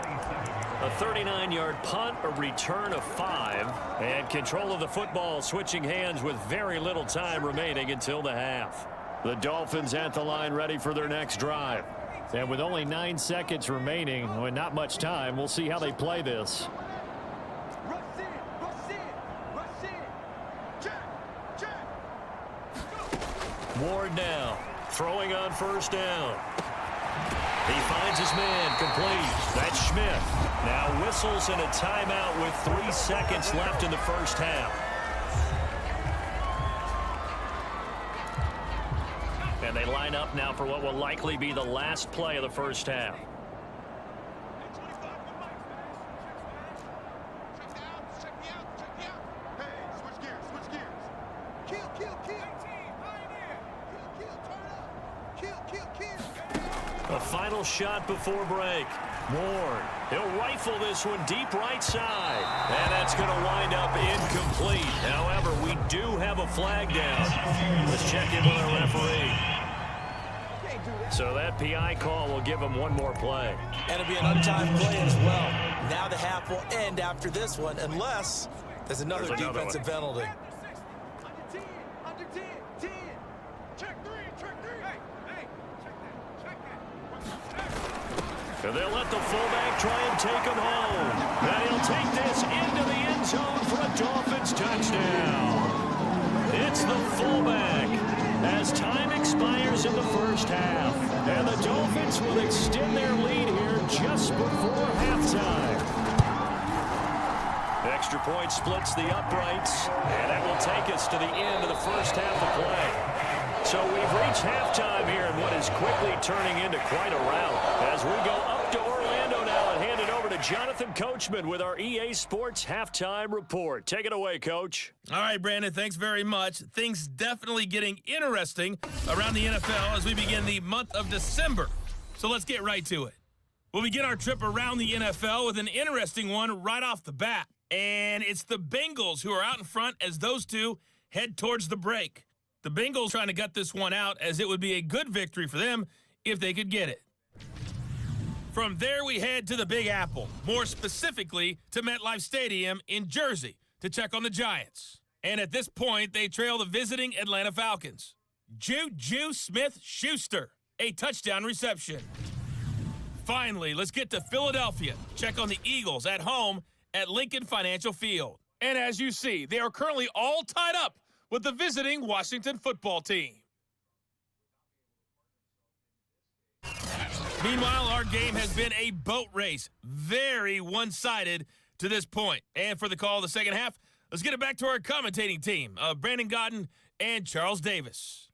A 39-yard punt, a return of 5, and control of the football switching hands with very little time remaining until the half. The Dolphins at the line ready for their next drive. And with only 9 seconds remaining, with not much time, we'll see how they play this. Ward now, throwing on 1st down. He finds his man complete. That's Schmidt. Now whistles in a timeout with 3 seconds left in the first half. And they line up now for what will likely be the last play of the first half. A final shot before break. Ward, he'll rifle this one deep right side. And that's going to wind up incomplete. However, we do have a flag down. Let's check in with our referee. So that PI call will give him one more play. And it'll be an untimed play as well. Now the half will end after this one, unless there's another defensive penalty. Under 10, 10. Check three. Hey, check that. And they'll let the fullback try and take him home. And he'll take this into the end zone for a Dolphins touchdown. It's the fullback as time expires in the first half. And the Dolphins will extend their lead here just before halftime. Extra point splits the uprights, and that will take us to the end of the first half of play. So we've reached halftime here in what is quickly turning into quite a rout. As we go up to Orlando now and hand it over to Jonathan Coachman with our EA Sports Halftime Report. Take it away, Coach. All right, Brandon, thanks very much. Things definitely getting interesting around the NFL as we begin the month of December. So let's get right to it. We'll begin our trip around the NFL with an interesting one right off the bat. And it's the Bengals who are out in front as those two head towards the break. The Bengals trying to gut this one out as it would be a good victory for them if they could get it. From there, we head to the Big Apple, more specifically to MetLife Stadium in Jersey to check on the Giants. And at this point, they trail the visiting Atlanta Falcons. Juju Smith-Schuster, a touchdown reception. Finally, let's get to Philadelphia, check on the Eagles at home at Lincoln Financial Field. And as you see, they are currently all tied up with the visiting Washington football team. Meanwhile, our game has been a boat race, very one-sided to this point. And for the call of the second half, let's get it back to our commentating team of Brandon Godden and Charles Davis.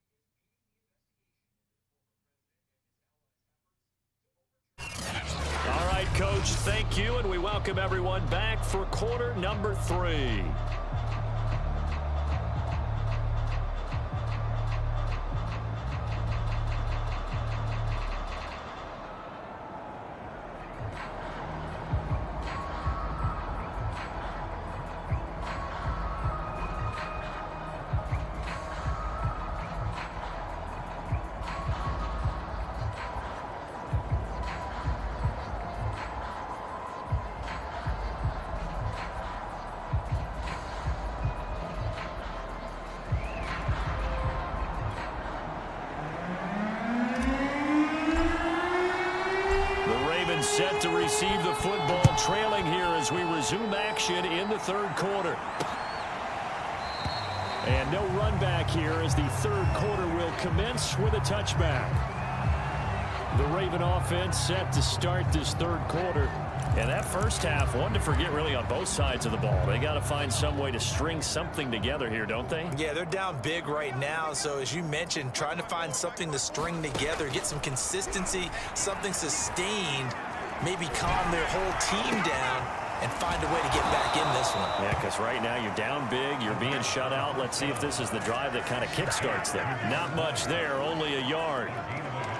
All right, Coach, thank you, and we welcome everyone back for quarter number 3. Set to receive the football, trailing here as we resume action in the third quarter. And no run back here as the third quarter will commence with a touchback. The Raven offense set to start this third quarter. And that first half, one to forget really on both sides of the ball. They got to find some way to string something together here, don't they? Yeah, they're down big right now. So as you mentioned, trying to find something to string together, get some consistency, something sustained, maybe calm their whole team down and find a way to get back in this one. Yeah, because right now you're down big, you're being shut out. Let's see if this is the drive that kind of kickstarts them. Not much there, only a yard.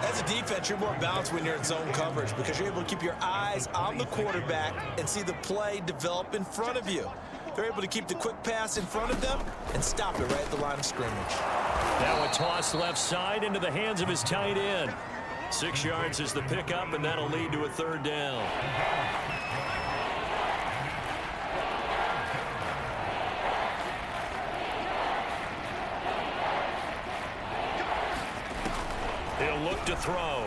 As a defense, you're more balanced when you're in zone coverage because you're able to keep your eyes on the quarterback and see the play develop in front of you. They're able to keep the quick pass in front of them and stop it right at the line of scrimmage. Now a toss left side into the hands of his tight end. 6 yards is the pickup, and that'll lead to a third down. He'll look to throw.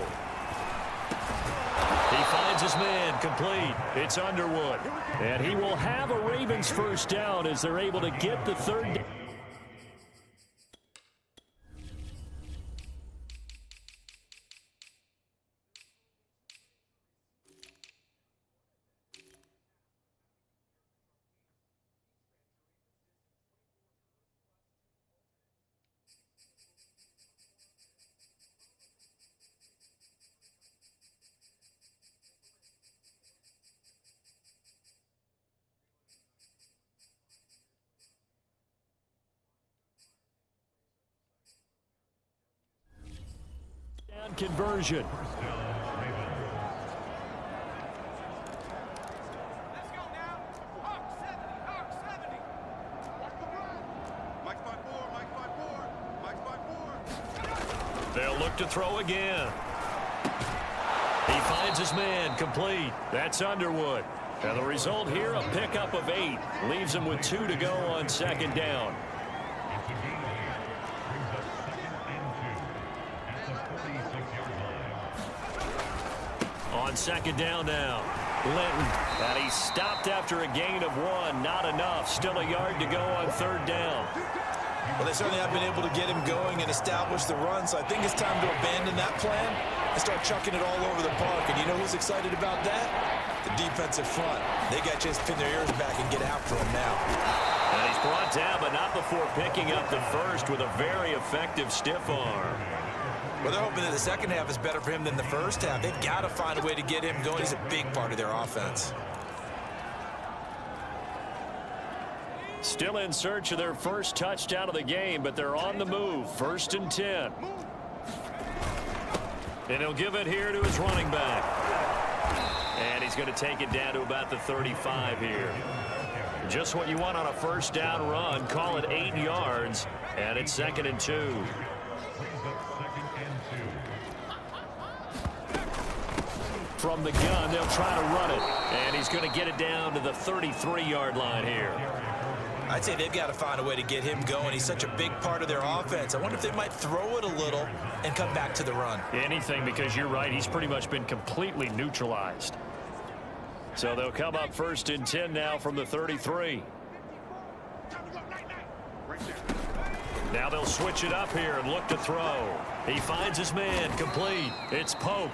He finds his man, complete. It's Underwood. And he will have a Ravens first down as they're able to get the third down. down conversion. Let's go now. Hawk 70, Hawk 70. Watch the run. Mike's by four, Mike's by four, Mike's by four. They'll look to throw again. He finds his man, complete. That's Underwood. And the result here, a pickup of 8. Leaves him with 2 to go on second down. On second down now, Linton. And he stopped after a gain of 1. Not enough. Still a yard to go on third down. Well, they certainly have been able to get him going and establish the run, so I think it's time to abandon that plan and start chucking it all over the park. And you know who's excited about that? The defensive front. They got to just pin their ears back and get after him now. And he's brought down, but not before picking up the first with a very effective stiff arm. Well, they're hoping that the second half is better for him than the first half. They've got to find a way to get him going. He's a big part of their offense. Still in search of their first touchdown of the game, but they're on the move. 1st and 10. And he'll give it here to his running back. And he's going to take it down to about the 35 here. Just what you want on a first down run. Call it 8 yards, and it's 2nd and 2. From the gun, they'll try to run it. And he's going to get it down to the 33-yard line here. I'd say they've got to find a way to get him going. He's such a big part of their offense. I wonder if they might throw it a little and come back to the run. Anything, because you're right. He's pretty much been completely neutralized. So they'll come up 1st and 10 now from the 33. Now they'll switch it up here and look to throw. He finds his man, complete. It's Pope.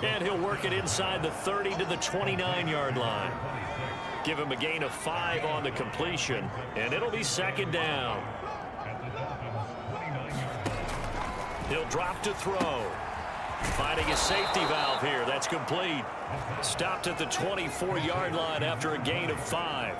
And he'll work it inside the 30 to the 29-yard line. Give him a gain of 5 on the completion, and it'll be 2nd down. He'll drop to throw. Finding a safety valve here. That's complete. Stopped at the 24-yard line after a gain of 5.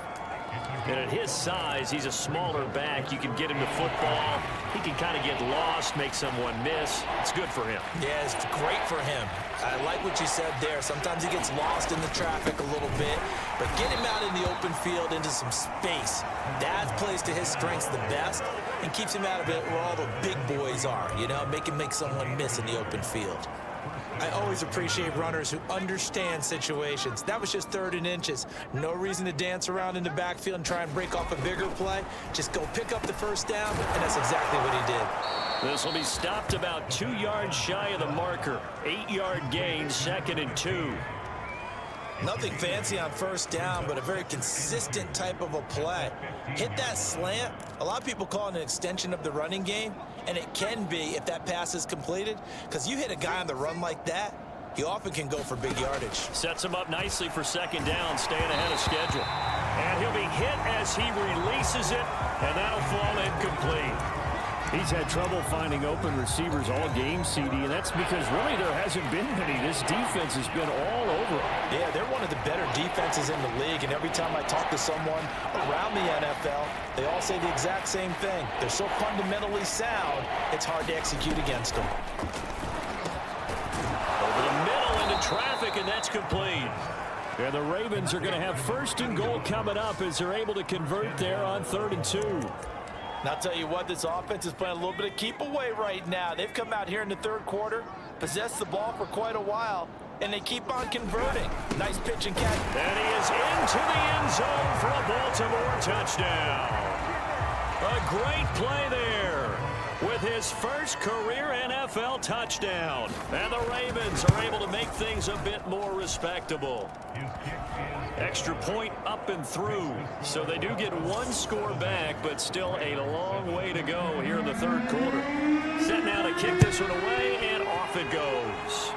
And at his size, he's a smaller back. You can get him the football. He can kind of get lost, make someone miss. It's good for him. Yeah, it's great for him. I like what you said there. Sometimes he gets lost in the traffic a little bit, but get him out in the open field into some space. That plays to his strengths the best and keeps him out of it where all the big boys are, you know, make someone miss in the open field. I always appreciate runners who understand situations. That was just 3rd and inches. No reason to dance around in the backfield and try and break off a bigger play. Just go pick up the first down, and that's exactly what he did. This will be stopped about 2 yards shy of the marker. 8-yard gain, 2nd and 2. Nothing fancy on first down, but a very consistent type of a play. Hit that slant. A lot of people call it an extension of the running game, and it can be if that pass is completed, because you hit a guy on the run like that, he often can go for big yardage. Sets him up nicely for 2nd down, staying ahead of schedule. And he'll be hit as he releases it, and that'll fall incomplete. He's had trouble finding open receivers all game, CD, and that's because really there hasn't been any. This defense has been all over him. Yeah, they're one of the better defenses in the league, and every time I talk to someone around the NFL, they all say the exact same thing. They're so fundamentally sound, it's hard to execute against them. Over the middle into traffic, and that's complete. And the Ravens are going to have 1st and goal coming up as they're able to convert there on 3rd and 2. And I'll tell you what, this offense is playing a little bit of keep away right now. They've come out here in the 3rd quarter, possessed the ball for quite a while, and they keep on converting. Nice pitch and catch. And he is into the end zone for a Baltimore touchdown. A great play there with his first career NFL touchdown. And the Ravens are able to make things a bit more respectable. Extra point up and through. So they do get 1 score back, but still a long way to go here in the 3rd quarter. Set now to kick this one away, and off it goes.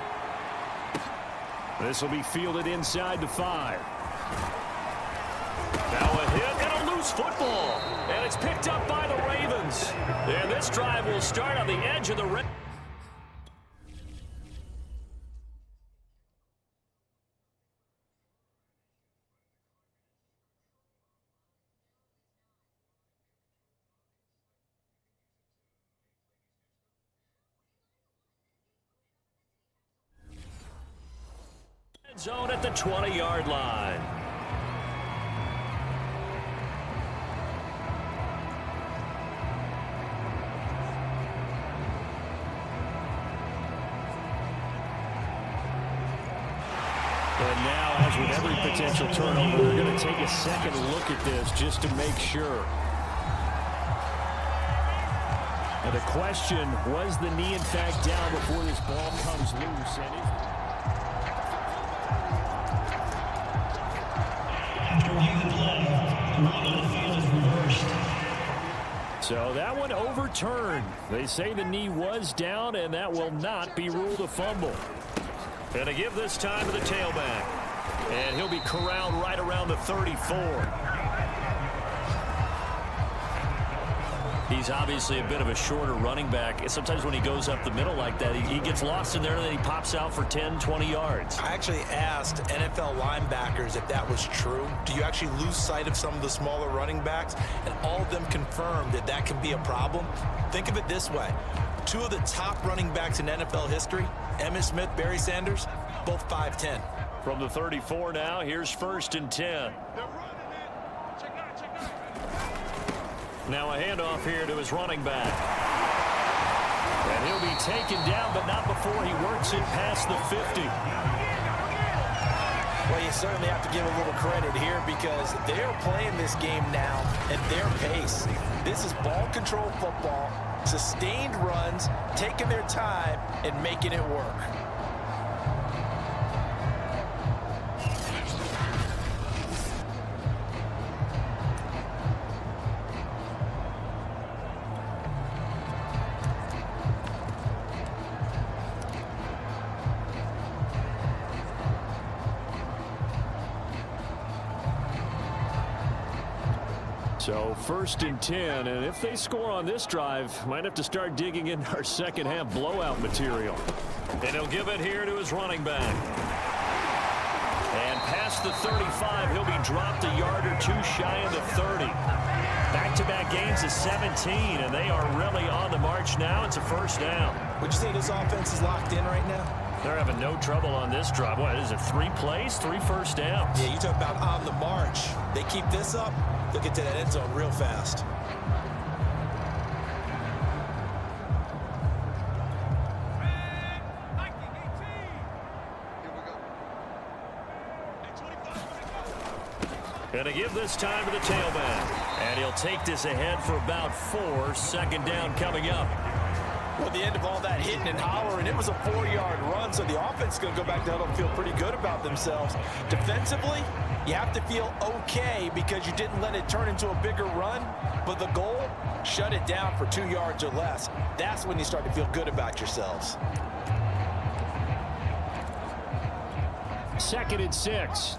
This will be fielded inside the 5. Now a hit and a loose football. And it's picked up by the Ravens. And this drive will start on the edge of the red. zone at the 20-yard line. And now, as with every potential turnover, they're going to take a second look at this just to make sure. And the question, was the knee in fact down before this ball comes loose? And After review the play, the run on the field is reversed. so that one overturned. They say the knee was down, and that will not be ruled a fumble. And to give this time to the tailback. And he'll be corralled right around the 34. He's obviously a bit of a shorter running back. Sometimes when he goes up the middle like that, he gets lost in there, and then he pops out for 10, 20 yards. I actually asked NFL linebackers if that was true. Do you actually lose sight of some of the smaller running backs? And all of them confirmed that that can be a problem. Think of it this way. Two of the top running backs in NFL history, Emmitt Smith, Barry Sanders, both 5'10". From the 34 now, here's 1st and 10. Now a handoff here to his running back. And he'll be taken down, but not before he works it past the 50. Well, you certainly have to give a little credit here because they're playing this game now at their pace. This is ball control football, sustained runs, taking their time, and making it work. So 1st and 10, and if they score on this drive, might have to start digging in our second half blowout material. And he'll give it here to his running back. And past the 35, he'll be dropped a yard or two shy of the 30. Back-to-back gains of 17, and they are really on the march now. It's a 1st down. Would you say this offense is locked in right now? They're having no trouble on this drive. What is it, 3 plays, 3 first downs? Yeah, you talk about on the march. They keep this up, they'll get to that end zone real fast. And to give this time to the tailback. And he'll take this ahead for about 4. 2nd down coming up. Well, at the end of all that hitting and hollering, it was a 4-yard run, so the offense is going to go back to huddle and feel pretty good about themselves. Defensively, you have to feel okay because you didn't let it turn into a bigger run, but the goal, shut it down for 2 yards or less. That's when you start to feel good about yourselves. 2nd and 6.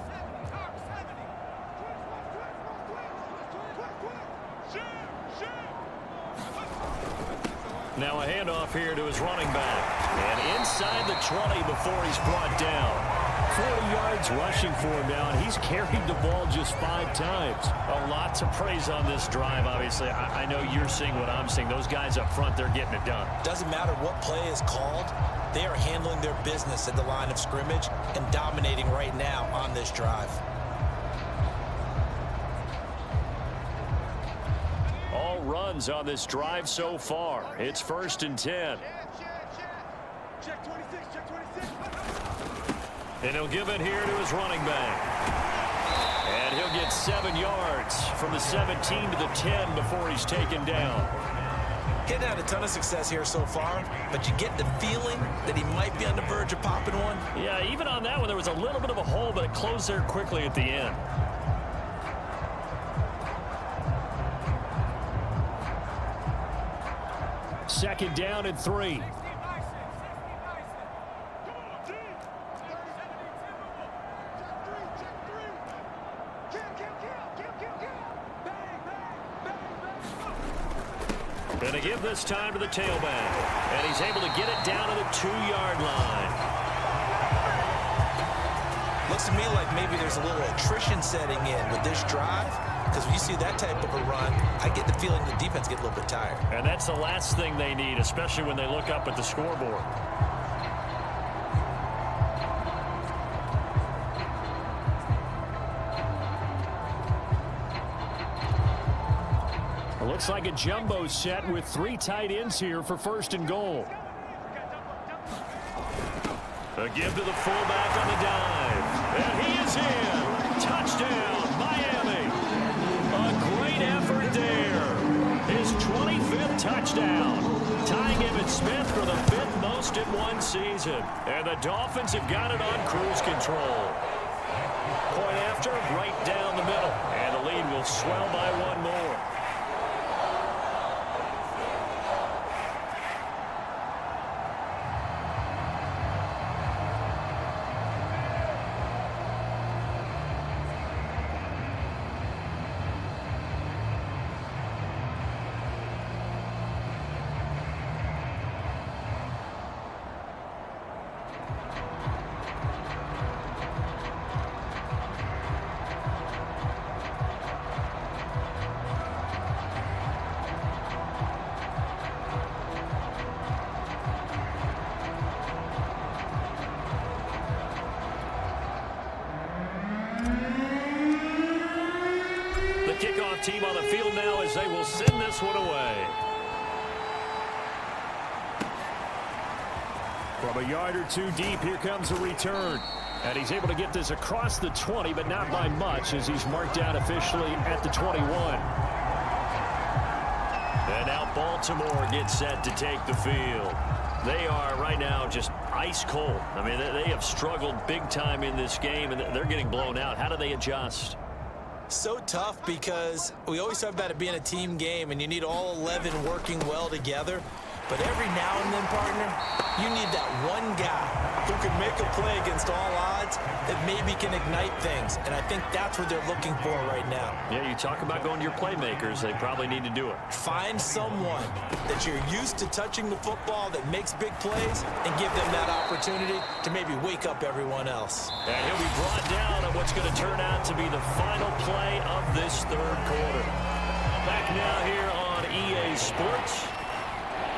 Now a handoff here to his running back. And inside the 20 before he's brought down. 40 yards rushing for him now, and he's carried the ball just 5 times. A lot to praise on this drive, obviously. I know you're seeing what I'm seeing. Those guys up front, they're getting it done. Doesn't matter what play is called. They are handling their business at the line of scrimmage and dominating right now on this drive. All runs on this drive so far. It's 1st and 10. Check 26, check 26. And he'll give it here to his running back. And he'll get 7 yards from the 17 to the 10 before he's taken down. Getting had a ton of success here so far, but you get the feeling that he might be on the verge of popping one. Yeah, even on that one, there was a little bit of a hole, but it closed there quickly at the end. Second down and 3. And to give this time to the tailback. And he's able to get it down to the 2-yard line. Looks to me like maybe there's a little attrition setting in with this drive, because when you see that type of a run, I get the feeling the defense get a little bit tired. And that's the last thing they need, especially when they look up at the scoreboard. Looks like a jumbo set with 3 tight ends here for 1st and goal. A give to the fullback on the dive. And he is in. Touchdown, Miami. A great effort there. His 25th touchdown. Tying Emmitt Smith for the 5th most in one season. And the Dolphins have got it on cruise control. Point after, right down the middle. And the lead will swell by 1 more. Kickoff team on the field now as they will send this one away. From a yard or 2 deep, here comes a return. And he's able to get this across the 20, but not by much as he's marked down officially at the 21. And now Baltimore gets set to take the field. They are right now just ice cold. I mean, they have struggled big time in this game, and they're getting blown out. How do they adjust? So tough because we always talk about it being a team game and you need all 11 working well together. But every now and then, partner, you need that one guy who can make a play against all odds that maybe can ignite things. And I think that's what they're looking for right now. Yeah, you talk about going to your playmakers. They probably need to do it. Find someone that you're used to touching the football that makes big plays and give them that opportunity to maybe wake up everyone else. And he'll be brought down on what's going to turn out to be the final play of this 3rd quarter. Back now here on EA Sports.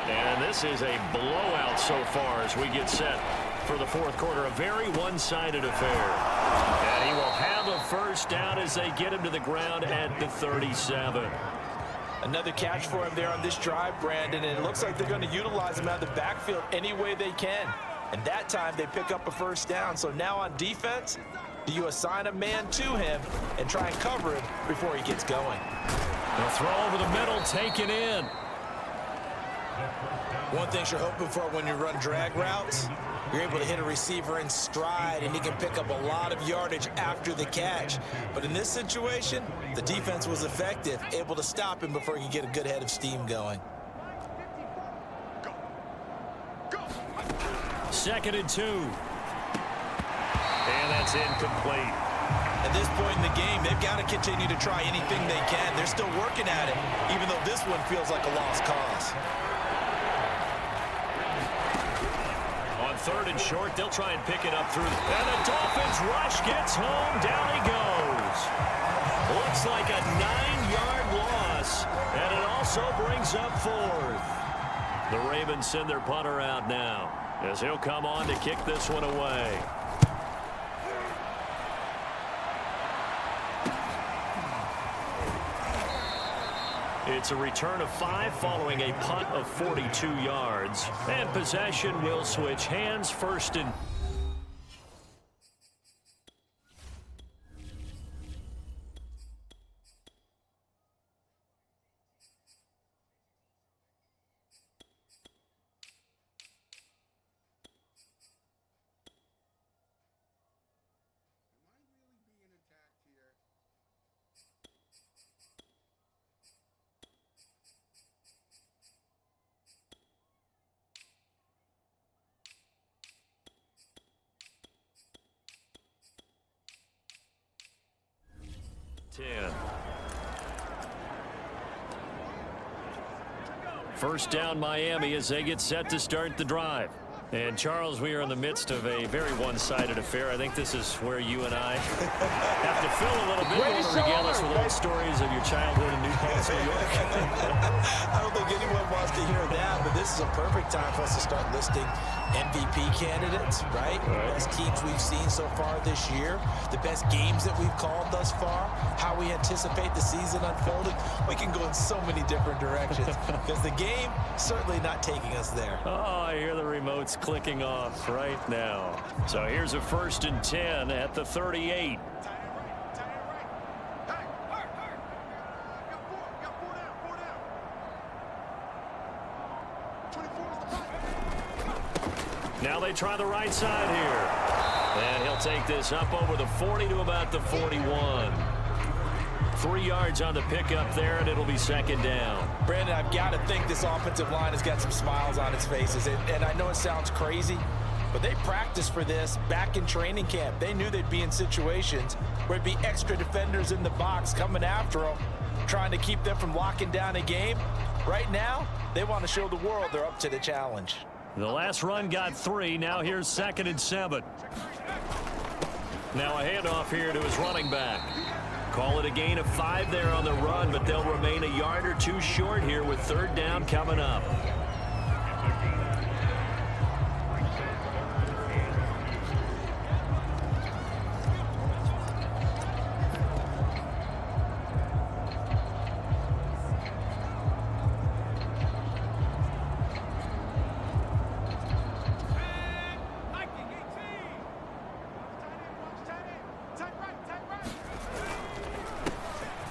And this is a blowout so far as we get set for the 4th quarter. A very one-sided affair. And he will have a 1st down as they get him to the ground at the 37. Another catch for him there on this drive, Brandon, and it looks like they're going to utilize him out of the backfield any way they can. And that time they pick up a 1st down. So now on defense, do you assign a man to him and try and cover him before he gets going? The throw over the middle, taken in. One thing you're hoping for when you run drag routes, you're able to hit a receiver in stride and he can pick up a lot of yardage after the catch. But in this situation, the defense was effective, able to stop him before he could get a good head of steam going. 2nd and 2. And that's incomplete. At this point in the game, they've got to continue to try anything they can. They're still working at it, even though this one feels like a lost cause. On 3rd and short, they'll try and pick it up through. And the Dolphins rush gets home. Down he goes. Looks like a 9-yard loss. And it also brings up 4th. The Ravens send their punter out now as he'll come on to kick this one away. It's a return of 5 following a punt of 42 yards. And possession will switch hands. 1st and... First down Miami as they get set to start the drive. And, Charles, we are in the midst of a very one-sided affair. I think this is where you and I have to fill a little bit more to regale us with old stories of your childhood in New Paltz, New York. I don't think anyone wants to hear that, but this is a perfect time for us to start listing MVP candidates, right? The best teams we've seen so far this year, the best games that we've called thus far, how we anticipate the season unfolding. We can go in so many different directions because the game certainly not taking us there. Oh, I hear the remotes clicking off right now. So here's a 1st and 10 at the 38. Now they try the right side here. And he'll take this up over the 40 to about the 41. 3 yards on the pickup there, and it'll be 2nd down. Brandon, I've got to think this offensive line has got some smiles on its faces. And I know it sounds crazy, but they practiced for this back in training camp. They knew they'd be in situations where there'd be extra defenders in the box coming after them, trying to keep them from locking down a game. Right now, they want to show the world they're up to the challenge. The last run got 3. Now here's 2nd and 7. Now a handoff here to his running back. Call it a gain of 5 there on the run, but they'll remain a yard or 2 short here with 3rd down coming up.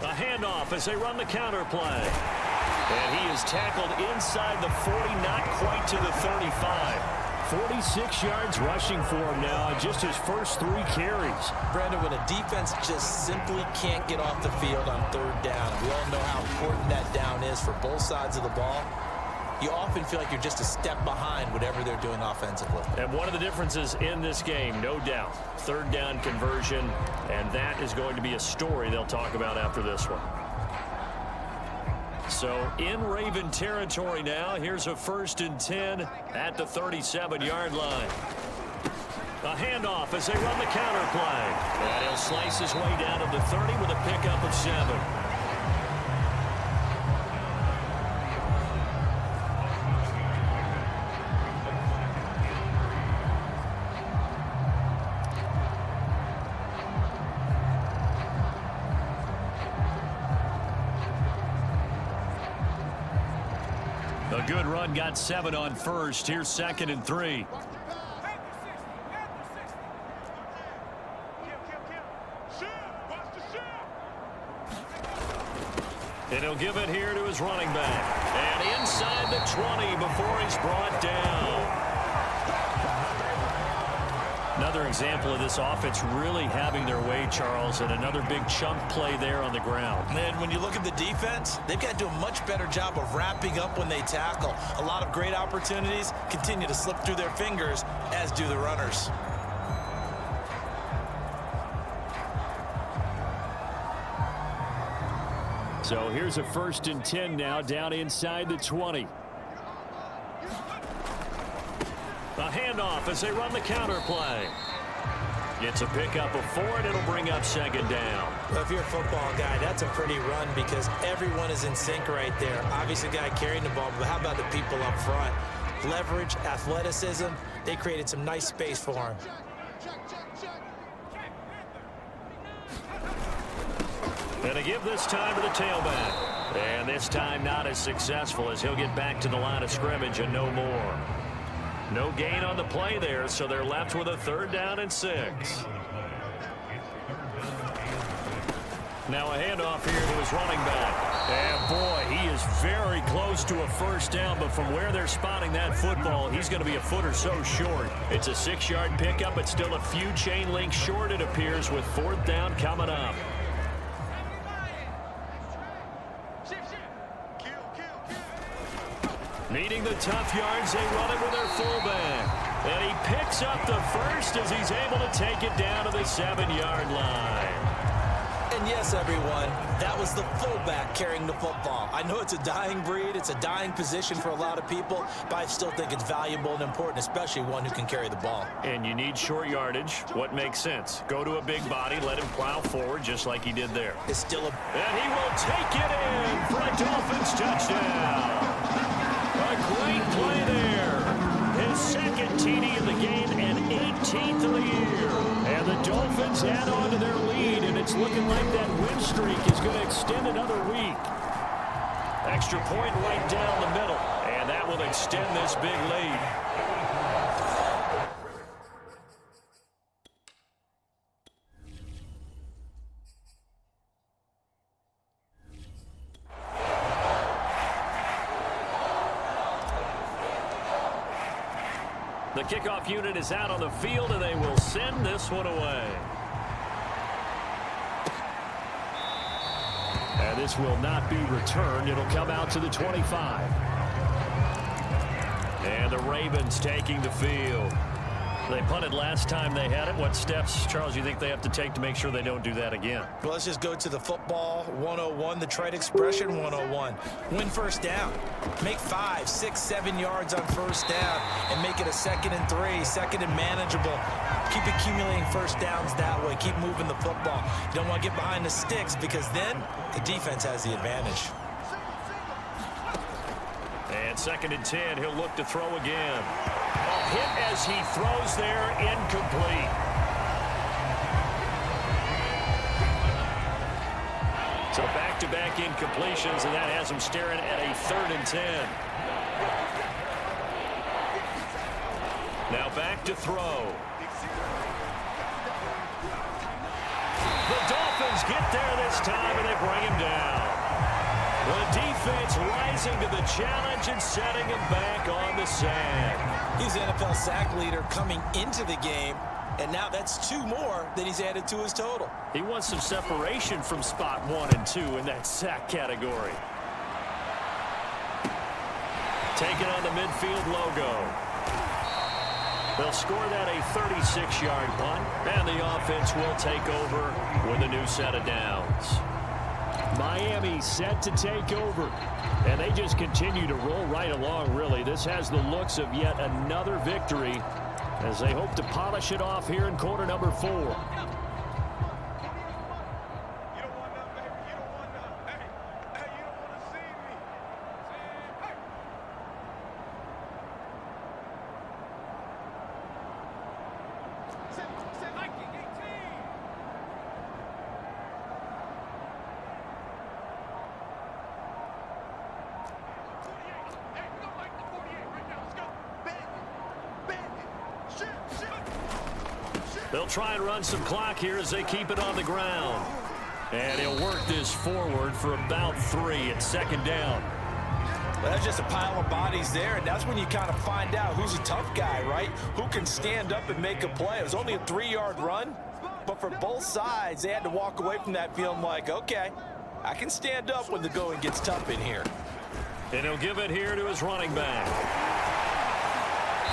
A handoff as they run the counter play. And he is tackled inside the 40, not quite to the 35. 46 yards rushing for him now in just his first 3 carries. Brandon, when a defense just simply can't get off the field on 3rd down, we all know how important that down is for both sides of the ball. You often feel like you're just a step behind whatever they're doing offensively. And one of the differences in this game, no doubt, 3rd down conversion, and that is going to be a story they'll talk about after this one. So in Raven territory now, here's a 1st and 10 at the 37-yard line. A handoff as they run the counter play. And he'll slice his way down to the 30 with a pickup of 7. A good run, got 7 on 1st. Here's 2nd and 3. And he'll give it here to his running back. And inside the 20 before he's brought down. Another example of this offense really having their way, Charles, and another big chunk play there on the ground. And when you look at the defense, they've got to do a much better job of wrapping up when they tackle. A lot of great opportunities continue to slip through their fingers, as do the runners. So here's a 1st and 10 now down inside the 20. A handoff as they run the counter play. It's a pickup of 4, and it'll bring up 2nd down. Well, if you're a football guy, that's a pretty run because everyone is in sync right there. Obviously, the guy carrying the ball, but how about the people up front? Leverage, athleticism, they created some nice space for him. And to give this time to the tailback. And this time not as successful as he'll get back to the line of scrimmage and no more. No gain on the play there, so they're left with a 3rd down and 6. Now a handoff here to his running back. And boy, he is very close to a 1st down, but from where they're spotting that football, he's going to be a foot or so short. It's a 6-yard pickup, but still a few chain links short, it appears, with 4th down coming up. Needing the tough yards, they run it with their fullback. And he picks up the 1st as he's able to take it down to the 7-yard line. And yes, everyone, that was the fullback carrying the football. I know it's a dying breed, it's a dying position for a lot of people, but I still think it's valuable and important, especially one who can carry the ball. And you need short yardage. What makes sense? Go to a big body, let him plow forward just like he did there. It's still a... And he will take it in for a Dolphins touchdown. A great play there. His second TD of the game and 18th of the year. And the Dolphins add on to their lead, and it's looking like that win streak is going to extend another week. Extra point right down the middle, and that will extend this big lead. The kickoff unit is out on the field, and they will send this one away. And this will not be returned. It'll come out to the 25. And the Ravens taking the field. They punted last time they had it. What steps, Charles, you think they have to take to make sure they don't do that again? Well, let's just go to the football 101, the trade expression 101. Win first down. Make 5, 6, 7 yards on first down and make it a 2nd and 3, 2nd and manageable. Keep accumulating first downs that way. Keep moving the football. You don't want to get behind the sticks because then the defense has the advantage. And 2nd and 10, he'll look to throw again. A hit as he throws there, incomplete. So back-to-back incompletions, and that has him staring at a 3rd and 10. Now back to throw. The Dolphins get there this time, and they bring him down. The defense rising to the challenge and setting him back on the sand. He's the NFL sack leader coming into the game, and now that's 2 more that he's added to his total. He wants some separation from spot 1 and 2 in that sack category. Taking on the midfield logo. They'll score that a 36-yard punt, and the offense will take over with a new set of downs. Miami set to take over, and they just continue to roll right along, really. This has the looks of yet another victory as they hope to polish it off here in quarter number 4. You don't want none, baby. You don't want none. Hey, you don't want to see me. Hey. Say Viking 18. They'll try and run some clock here as they keep it on the ground. And he'll work this forward for about 3 at 2nd down. Well, that's just a pile of bodies there, and that's when you kind of find out who's a tough guy, right? Who can stand up and make a play. It was only a 3-yard run, but for both sides, they had to walk away from that feeling like, okay, I can stand up when the going gets tough in here. And he'll give it here to his running back.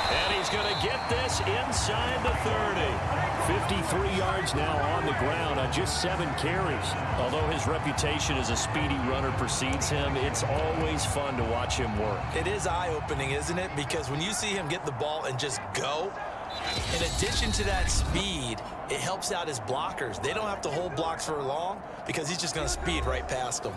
And he's going to get this inside the 30. 53 yards now on the ground on just 7 carries. Although his reputation as a speedy runner precedes him, it's always fun to watch him work. It is eye-opening, isn't it? Because when you see him get the ball and just go, in addition to that speed, it helps out his blockers. They don't have to hold blocks for long because he's just going to speed right past them.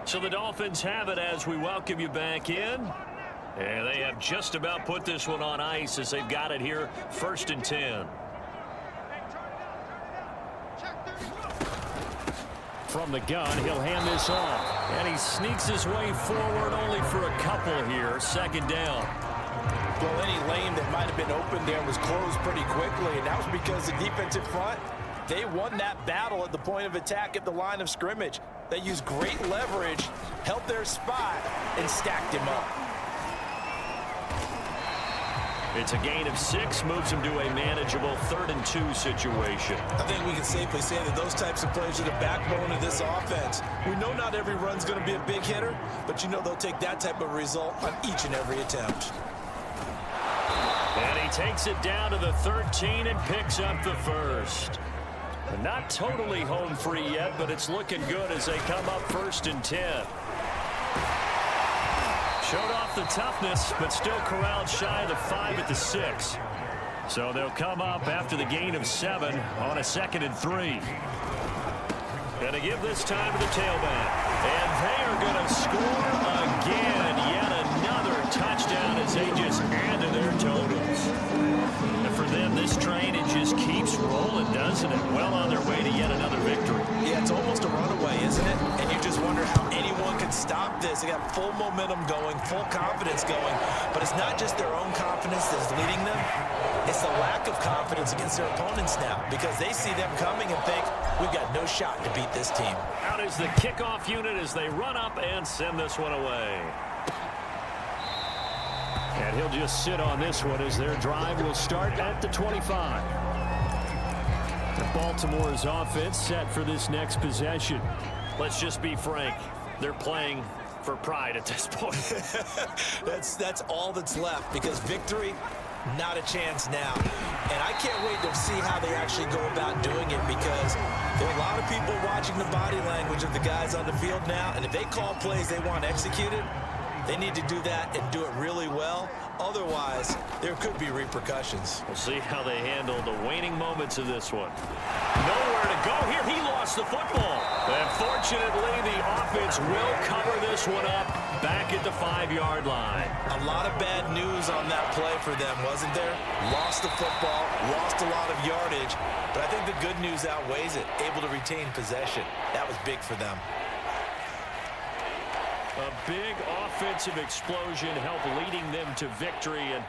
So the Dolphins have it as we welcome you back in. And they have just about put this one on ice as they've got it here, 1st and 10. From the gun, he'll hand this off. And he sneaks his way forward only for a couple here, 2nd down. Well, any lane that might have been open there was closed pretty quickly, and that was because the defensive front, they won that battle at the point of attack at the line of scrimmage. They used great leverage, held their spot, and stacked him up. It's a gain of 6, moves them to a manageable 3rd and 2 situation. I think we can safely say that those types of plays are the backbone of this offense. We know not every run's going to be a big hitter, but you know they'll take that type of result on each and every attempt. And he takes it down to the 13 and picks up the first. Not totally home free yet, but it's looking good as they come up 1st and 10. Showed off the toughness, but still corralled shy of the 5 at the 6. So they'll come up after the gain of 7 on a 2nd and 3. Going to give this time to the tailback. And they are going to score again. Yet another touchdown as they just add to their totals. And for them, this train, it just keeps rolling, doesn't it? Well on their way to yet another victory. Yeah, it's almost a runaway, isn't it? And you just wonder how anyone can stop this. They got full momentum going, full confidence going. But it's not just their own confidence that's leading them. It's the lack of confidence against their opponents now because they see them coming and think, we've got no shot to beat this team. Out is the kickoff unit as they run up and send this one away. And he'll just sit on this one as their drive will start at the 25. Baltimore's offense set for this next possession. Let's just be frank. They're playing for pride at this point. That's all that's left because victory, not a chance now. And I can't wait to see how they actually go about doing it because there are a lot of people watching the body language of the guys on the field now. And if they call plays they want executed, they need to do that and do it really well. Otherwise, there could be repercussions. We'll see how they handle the waning moments of this one. Nowhere to go here. He lost the football. And fortunately, the offense will cover this one up back at the 5-yard line. A lot of bad news on that play for them, wasn't there? Lost the football, lost a lot of yardage. But I think the good news outweighs it. Able to retain possession. That was big for them. A big offensive explosion helped leading them to victory. And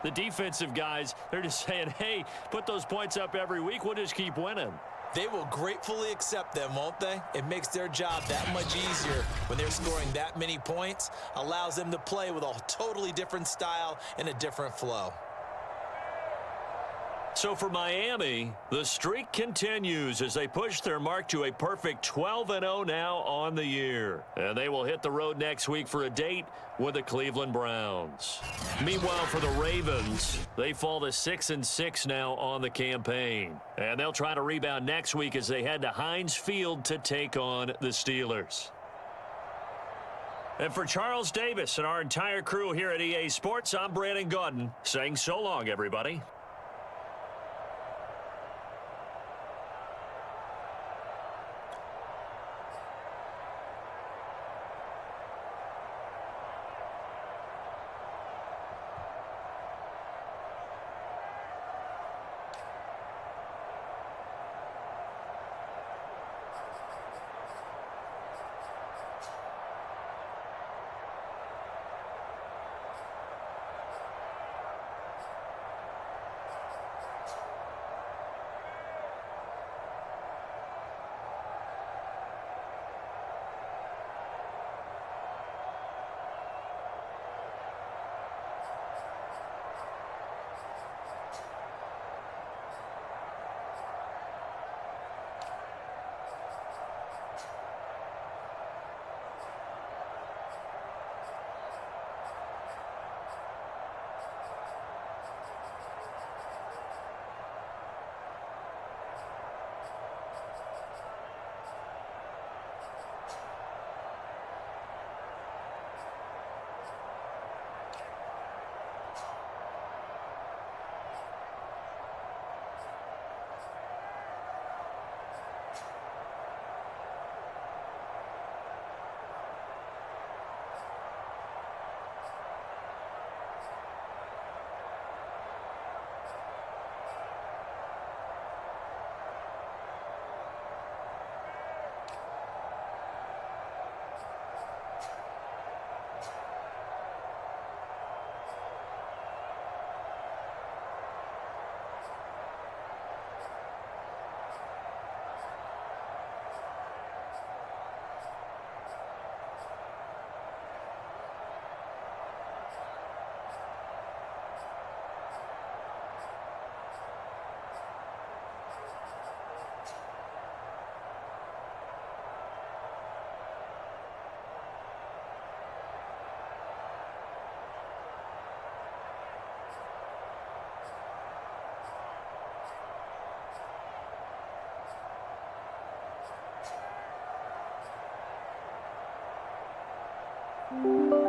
the defensive guys, they're just saying, hey, put those points up every week. We'll just keep winning. They will gratefully accept them, won't they? It makes their job that much easier when they're scoring that many points. Allows them to play with a totally different style and a different flow. So for Miami, the streak continues as they push their mark to a perfect 12-0 now on the year. And they will hit the road next week for a date with the Cleveland Browns. Meanwhile, for the Ravens, they fall to 6-6 now on the campaign. And they'll try to rebound next week as they head to Heinz Field to take on the Steelers. And for Charles Davis and our entire crew here at EA Sports, I'm Brandon Gaudin saying so long, everybody. Bye.